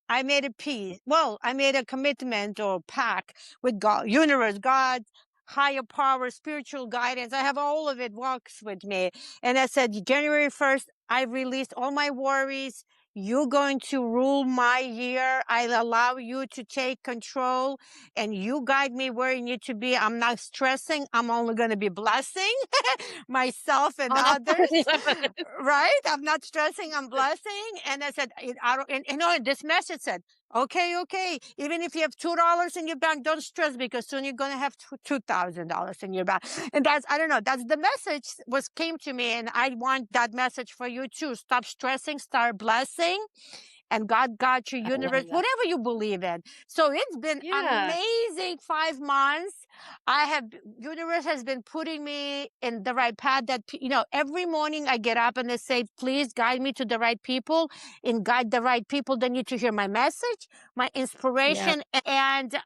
Speaker 2: I made a peace. Well, I made a commitment or pact with God, universe, God, higher power, spiritual guidance. I have all of it walks with me. And I said, January 1st, I've released all my worries. You're going to rule my year. I'll allow you to take control and you guide me where you need to be. I'm not stressing. I'm only going to be blessing myself and
Speaker 1: oh,
Speaker 2: others.
Speaker 1: yeah,
Speaker 2: Right? I'm not stressing. I'm blessing. And I said, I don't, and, this message said, okay, okay. Even if you have $2 in your bank, don't stress because soon you're going to have $2,000 in your bank. And that's, I don't know, that's the message came to me. And I want that message for you too. Stop stressing, start blessing. And God got you,
Speaker 1: I love
Speaker 2: universe,
Speaker 1: that.
Speaker 2: whatever you believe in. So it's been
Speaker 1: Yeah,
Speaker 2: amazing 5 months. Universe has been putting me in the right path that, every morning I get up and I say, please guide me to the right people and guide the right people. They need to hear my message, my
Speaker 1: yeah.
Speaker 2: inspiration. And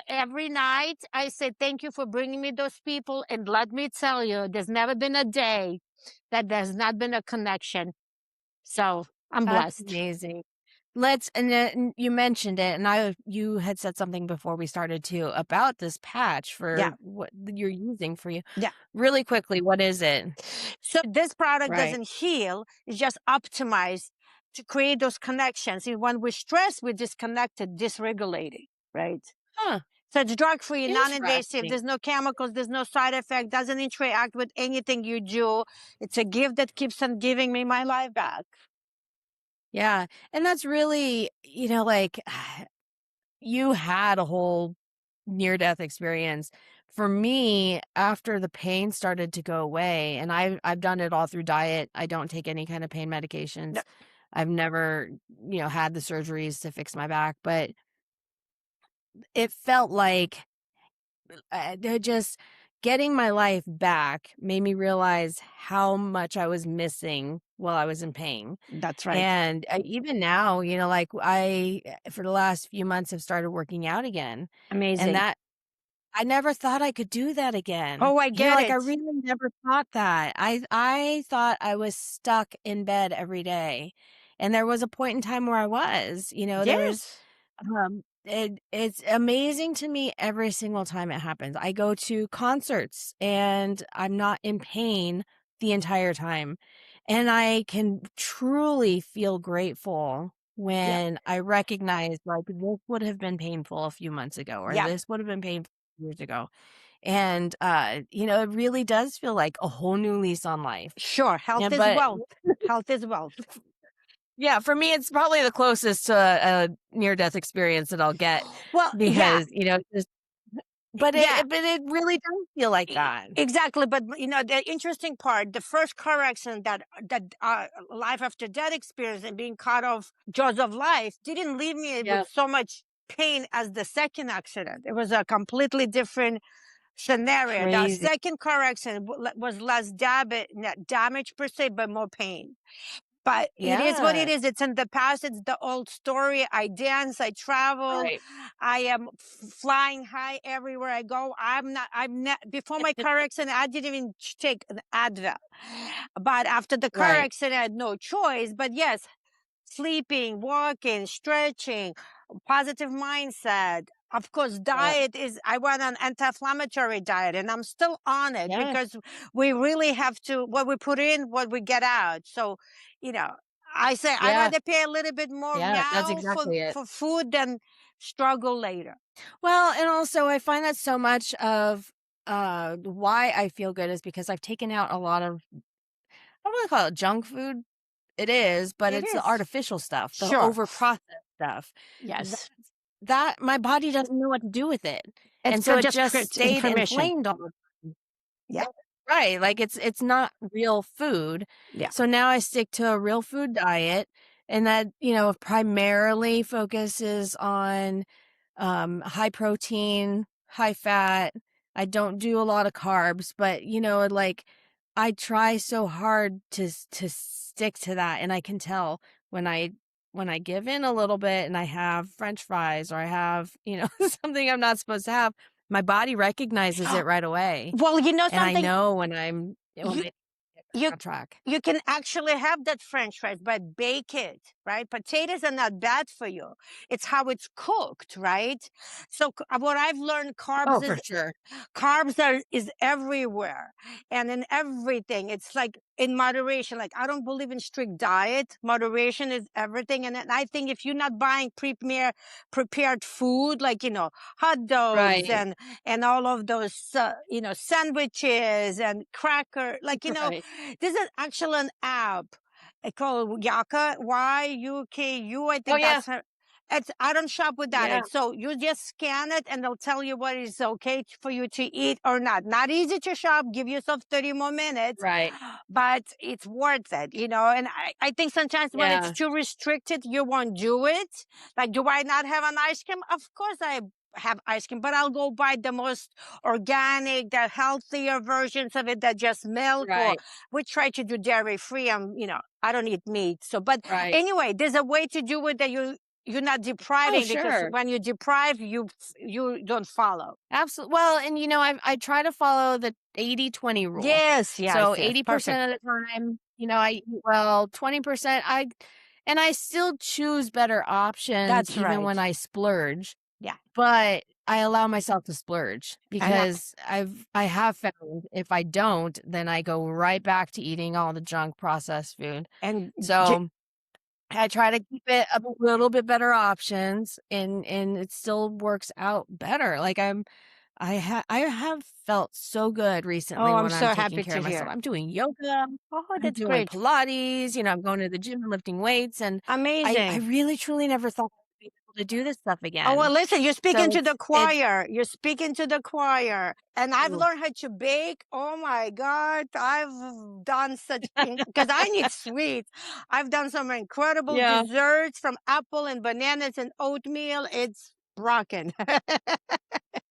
Speaker 2: every night I say, thank you for bringing me those people. And let me tell you, there's never been a day that there's not been a connection. So I'm
Speaker 1: That's
Speaker 2: blessed.
Speaker 1: amazing. and then you mentioned it, and you had said something before we started too about this patch
Speaker 2: Yeah,
Speaker 1: for what you're using for you.
Speaker 2: yeah.
Speaker 1: Really quickly, what is it?
Speaker 2: So this product
Speaker 1: Right.
Speaker 2: doesn't heal, it's just optimized to create those connections. And when we're stressed, we're disconnected, dysregulated, right?
Speaker 1: Huh.
Speaker 2: So it's drug-free, non-invasive,
Speaker 1: Interesting.
Speaker 2: there's no chemicals, there's no side effect, doesn't interact with anything you do. It's a gift that keeps on giving me my life back.
Speaker 1: Yeah. And that's really, like you had a whole near death experience. For me, after the pain started to go away, and I've done it all through diet. I don't take any kind of pain
Speaker 2: No,
Speaker 1: medications. I've never, had the surgeries to fix my back, but it felt like they're just getting my life back made me realize how much I was missing while I was in pain.
Speaker 2: that's right.
Speaker 1: And even now, like for the last few months, have started working out again. And
Speaker 2: Amazing.
Speaker 1: that I never thought I could do that again.
Speaker 2: Oh, I get
Speaker 1: Like I
Speaker 2: it.
Speaker 1: really never thought that. I thought I was stuck in bed every day. And there was a point in time where I was, there was
Speaker 2: Yes.
Speaker 1: it's amazing to me every single time it happens. I go to concerts and I'm not in pain the entire time. And I can truly feel grateful
Speaker 2: Yeah.
Speaker 1: when I recognize like this would have been painful a few months ago, or
Speaker 2: Yeah.
Speaker 1: this would have been painful years ago. And it really does feel like a whole new lease on life.
Speaker 2: Sure.
Speaker 1: Yeah,
Speaker 2: Health is
Speaker 1: but
Speaker 2: wealth. Health is wealth.
Speaker 1: yeah, for me, it's probably the closest to a near-death experience that I'll get
Speaker 2: Well, yeah.
Speaker 1: because, just but
Speaker 2: Yeah.
Speaker 1: it really does feel like that.
Speaker 2: Exactly, but the interesting part, the first car accident that life after death experience and being cut off jaws of life didn't leave me
Speaker 1: Yeah,
Speaker 2: with so much pain as the second accident. It was a completely different scenario. The
Speaker 1: crazy.
Speaker 2: second car accident was less damage per se, but more pain. But it is what it
Speaker 1: Yeah,
Speaker 2: is. It's in the past. It's the old story. I dance, I travel,
Speaker 1: right.
Speaker 2: I am flying high everywhere I go. I'm not, before my car accident, I didn't even take an Advil. But after the car
Speaker 1: Right.
Speaker 2: accident, I had no choice. But yes, sleeping, walking, stretching, positive mindset. Of course,
Speaker 1: Yeah,
Speaker 2: diet is, I went on anti-inflammatory diet and I'm still on it
Speaker 1: yeah,
Speaker 2: because we really have to, what we put in, what we get out. So, you know, I say I'd
Speaker 1: yeah,
Speaker 2: rather pay a little bit more
Speaker 1: yeah, that's
Speaker 2: now
Speaker 1: exactly it.
Speaker 2: for food than struggle later.
Speaker 1: Well, and also I find that so much of, why I feel good is because I've taken out a lot of I don't wanna call it junk food. It is, but
Speaker 2: It
Speaker 1: it's the
Speaker 2: is.
Speaker 1: artificial stuff, the
Speaker 2: Sure.
Speaker 1: overprocessed stuff.
Speaker 2: Yes.
Speaker 1: That my body doesn't know what to do with it,
Speaker 2: It's
Speaker 1: and so it
Speaker 2: just
Speaker 1: just stayed
Speaker 2: information.
Speaker 1: inflamed all the time.
Speaker 2: Yeah.
Speaker 1: Right, like, it's not real food,
Speaker 2: Yeah.
Speaker 1: so now I stick to a real food diet, and that, primarily focuses on, high protein, high fat. I don't do a lot of carbs, but, like, I try so hard to stick to that, and I can tell when I give in a little bit and I have french fries or I have, something I'm not supposed to have, my body recognizes it right away.
Speaker 2: Well, you know
Speaker 1: And I
Speaker 2: something?
Speaker 1: know when when
Speaker 2: You
Speaker 1: I get back
Speaker 2: you
Speaker 1: on track.
Speaker 2: you can actually have that french fries, but bake it, right? Potatoes are not bad for you. It's how it's cooked, right? So what I've learned,
Speaker 1: Oh, for sure.
Speaker 2: carbs are is everywhere and in everything. It's like in moderation. Like I don't believe in strict diet. Moderation is everything. And then I think if you're not buying prepared food, like hot dogs
Speaker 1: Right,
Speaker 2: and all of those sandwiches and cracker, like
Speaker 1: right.
Speaker 2: this is actually an app called Yuka, YUKU. I
Speaker 1: Oh,
Speaker 2: think
Speaker 1: yeah,
Speaker 2: that's her. It's, I don't shop with that.
Speaker 1: yeah,
Speaker 2: It's so you just scan it and they'll tell you what is okay for you to eat or not. Not easy to shop. Give yourself 30 more minutes,
Speaker 1: right,
Speaker 2: but it's worth it. And I think sometimes when it's
Speaker 1: yeah,
Speaker 2: too restricted, you won't do it. Like, do I not have an ice cream? Of course I have ice cream, but I'll go buy the most organic, the healthier versions of it that just milk, or
Speaker 1: right,
Speaker 2: we try to do dairy free. I don't eat meat. So, but
Speaker 1: right.
Speaker 2: anyway, there's a way to do it that you're not
Speaker 1: Oh,
Speaker 2: depriving, because
Speaker 1: sure.
Speaker 2: when you deprive, you don't follow.
Speaker 1: Absolutely. Well, and, I try to follow the 80-20 rule.
Speaker 2: Yes, yes,
Speaker 1: So
Speaker 2: yes.
Speaker 1: 80%
Speaker 2: Perfect.
Speaker 1: of the time, I eat well, 20% I and I still choose better options
Speaker 2: That's
Speaker 1: even
Speaker 2: right.
Speaker 1: when I splurge,
Speaker 2: Yeah.
Speaker 1: but I allow myself to splurge
Speaker 2: And
Speaker 1: because I have found if I don't, then I go right back to eating all the junk processed food.
Speaker 2: and
Speaker 1: So I try to keep it a little bit better options and it still works out better. Like I have felt so good recently
Speaker 2: oh, I'm
Speaker 1: when I'm
Speaker 2: so
Speaker 1: taking
Speaker 2: happy
Speaker 1: care
Speaker 2: to
Speaker 1: of myself.
Speaker 2: hear.
Speaker 1: I'm doing yoga,
Speaker 2: Oh,
Speaker 1: I'm
Speaker 2: that's
Speaker 1: doing
Speaker 2: great.
Speaker 1: Pilates, I'm going to the gym and lifting weights and I
Speaker 2: Amazing.
Speaker 1: really truly never thought I'd be able to do this stuff
Speaker 2: Oh,
Speaker 1: again.
Speaker 2: well, listen, you're
Speaker 1: So
Speaker 2: speaking to the
Speaker 1: it's
Speaker 2: choir. You're speaking to the choir. And I've
Speaker 1: ooh,
Speaker 2: learned how to bake. Oh my God. I've done such, because I need sweets. I've done some incredible
Speaker 1: yeah.
Speaker 2: desserts from apple and bananas and oatmeal. It's rocking.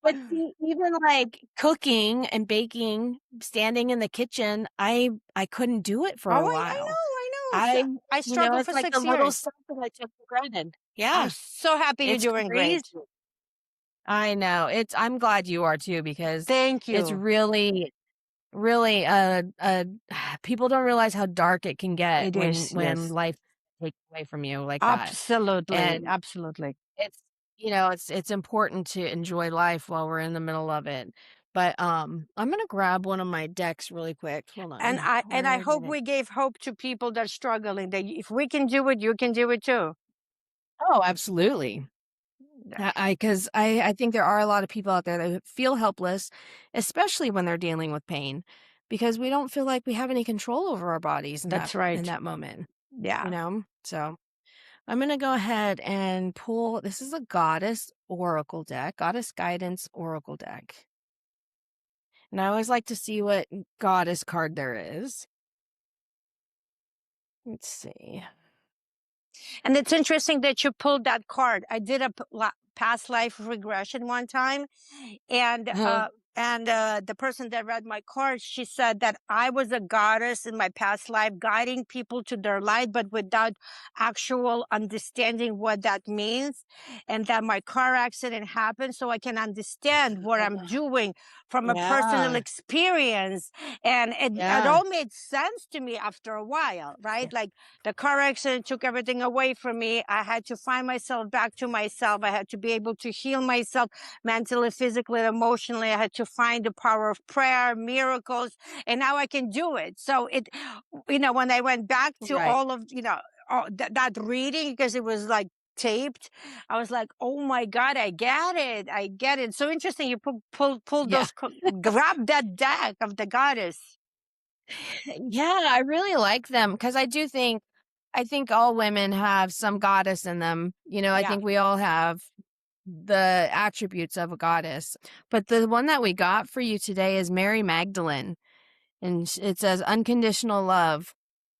Speaker 1: But see, even like cooking and baking, standing in the kitchen, I couldn't do it for
Speaker 2: Oh,
Speaker 1: a
Speaker 2: I
Speaker 1: while.
Speaker 2: know, I know.
Speaker 1: I
Speaker 2: I struggled
Speaker 1: it's
Speaker 2: for
Speaker 1: like the
Speaker 2: 6 years.
Speaker 1: little stuff that I took for granted.
Speaker 2: I'm
Speaker 1: Yeah,
Speaker 2: so happy you're
Speaker 1: it's
Speaker 2: doing
Speaker 1: crazy.
Speaker 2: great.
Speaker 1: I know. I'm glad you are too because
Speaker 2: Thank
Speaker 1: it's
Speaker 2: you.
Speaker 1: really, really, people don't realize how dark it can get
Speaker 2: It is,
Speaker 1: when
Speaker 2: yes.
Speaker 1: life takes away from you like that.
Speaker 2: Absolutely,
Speaker 1: And
Speaker 2: absolutely.
Speaker 1: it's it's important to enjoy life while we're in the middle of it. But, I'm gonna grab one of my decks really quick. Hold
Speaker 2: And
Speaker 1: on.
Speaker 2: I
Speaker 1: Where did
Speaker 2: hope
Speaker 1: it
Speaker 2: we gave hope to people that are struggling, that if we can do it, you can do it too.
Speaker 1: Oh, absolutely.
Speaker 2: Yeah,
Speaker 1: I think there are a lot of people out there that feel helpless, especially when they're dealing with pain, because we don't feel like we have any control over our bodies
Speaker 2: that's
Speaker 1: in
Speaker 2: right.
Speaker 1: that moment,
Speaker 2: Yeah.
Speaker 1: So, I'm gonna go ahead and pull this is a goddess oracle deck, goddess guidance oracle deck. And I always like to see what goddess card there is. Let's see.
Speaker 2: And it's interesting that you pulled that card. I did a past life regression one time, and
Speaker 1: Uh-huh.
Speaker 2: the person that read my card, she said that I was a goddess in my past life guiding people to their light, but without actual understanding what that means, and that my car accident happened so I can understand what I'm doing from a personal
Speaker 1: Yeah.
Speaker 2: experience. And it
Speaker 1: Yeah.
Speaker 2: all made sense to me after a while, right? Like, the car accident took everything away from me. I had to find myself back to myself. I had to be able to heal myself mentally, physically, emotionally. I had to find the power of prayer, miracles, and now I can do it. So when I went back to
Speaker 1: Right.
Speaker 2: all of, that reading, because it was like taped, I was like, oh my God, I get it. I get it. So interesting. You pull
Speaker 1: Yeah.
Speaker 2: those, grab that deck of the goddess.
Speaker 1: Yeah, I really like them because I think all women have some goddess in them. I
Speaker 2: Yeah.
Speaker 1: think we all have the attributes of a goddess. But the one that we got for you today is Mary Magdalene, and it says unconditional love.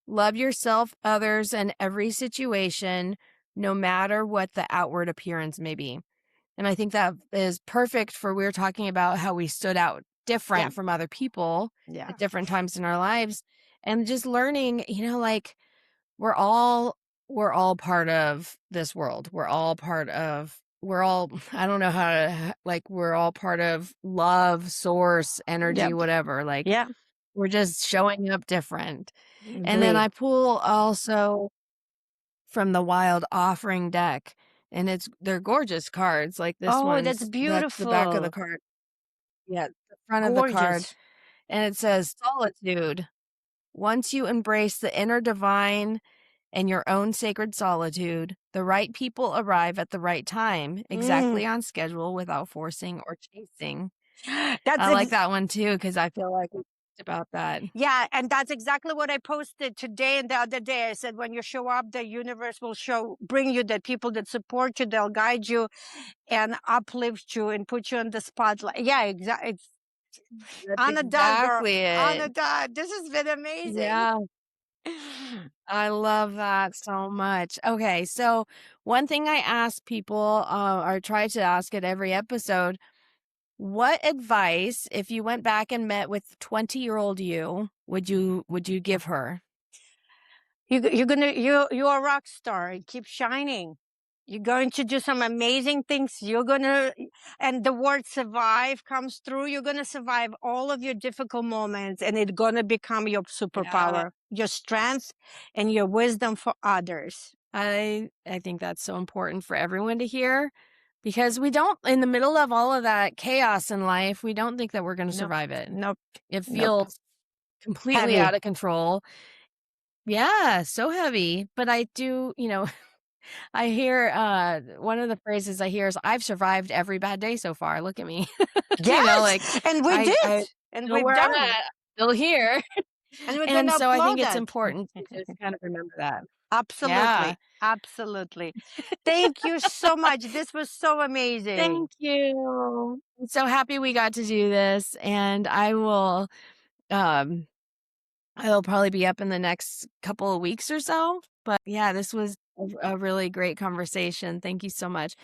Speaker 1: Love yourself, others, and every situation, no matter what the outward appearance may be. And I think that is perfect for we're talking about how we stood out
Speaker 2: Yeah.
Speaker 1: different from other people
Speaker 2: Yeah.
Speaker 1: at different times in our lives and just learning, like we're all we're all part of this world. We're all I don't know how to like we're all part of love, source, energy,
Speaker 2: Yep.
Speaker 1: whatever. Like
Speaker 2: Yeah.
Speaker 1: we're just showing up different. And then
Speaker 2: Agree.
Speaker 1: I pull also from the Wild Offering deck, and they're gorgeous cards, like, this
Speaker 2: Oh, that's
Speaker 1: that's the back of the
Speaker 2: beautiful.
Speaker 1: card. Yeah, the front of the card,
Speaker 2: Gorgeous.
Speaker 1: and it says, "Solitude. Once you embrace the inner divine and your own sacred solitude, the right people arrive at the right time,
Speaker 2: Mm.
Speaker 1: exactly on schedule without forcing or chasing."
Speaker 2: That's
Speaker 1: I like that one too because I feel like we talked about that.
Speaker 2: yeah, and that's exactly what I posted today and the other day. I said, when you show up, the universe will bring you the people that support you, they'll guide you and uplift you and put you on the spotlight. Yeah, exactly. It's
Speaker 1: That's
Speaker 2: on a dot, girl.
Speaker 1: exactly
Speaker 2: On
Speaker 1: it.
Speaker 2: a dot. This has been amazing.
Speaker 1: Yeah. I love that so much. Okay, so one thing I ask people, or try to ask at every episode, what advice, if you went back and met with 20-year-old you, would you give her?
Speaker 2: You're a rock star and keep shining. You're going to do some amazing things. And the word survive comes through. You're gonna survive all of your difficult moments, and it's gonna become your
Speaker 1: Yeah.
Speaker 2: superpower, your strength and your wisdom for others.
Speaker 1: I think that's so important for everyone to hear because we don't in the middle of all of that chaos in life, we don't think that we're gonna
Speaker 2: Nope.
Speaker 1: survive it.
Speaker 2: Nope.
Speaker 1: It
Speaker 2: Nope.
Speaker 1: feels completely
Speaker 2: Heavy.
Speaker 1: out of control. Yeah, so heavy, but I do, I hear, one of the phrases I hear is, "I've survived every bad day so far, look at me."
Speaker 2: Yes,
Speaker 1: Like,
Speaker 2: and we
Speaker 1: I
Speaker 2: did, and
Speaker 1: still
Speaker 2: we've
Speaker 1: where I'm
Speaker 2: done,
Speaker 1: at, still here,
Speaker 2: and we're
Speaker 1: and
Speaker 2: gonna
Speaker 1: so I think
Speaker 2: applaud
Speaker 1: it's
Speaker 2: that.
Speaker 1: important to just kind of remember that. Yeah.
Speaker 2: Absolutely, absolutely. Thank you so much. This was so amazing.
Speaker 1: Thank you. I'm so happy we got to do this, and um I will probably be up in the next couple of weeks or so, but yeah, this was a really great conversation. Thank you so much.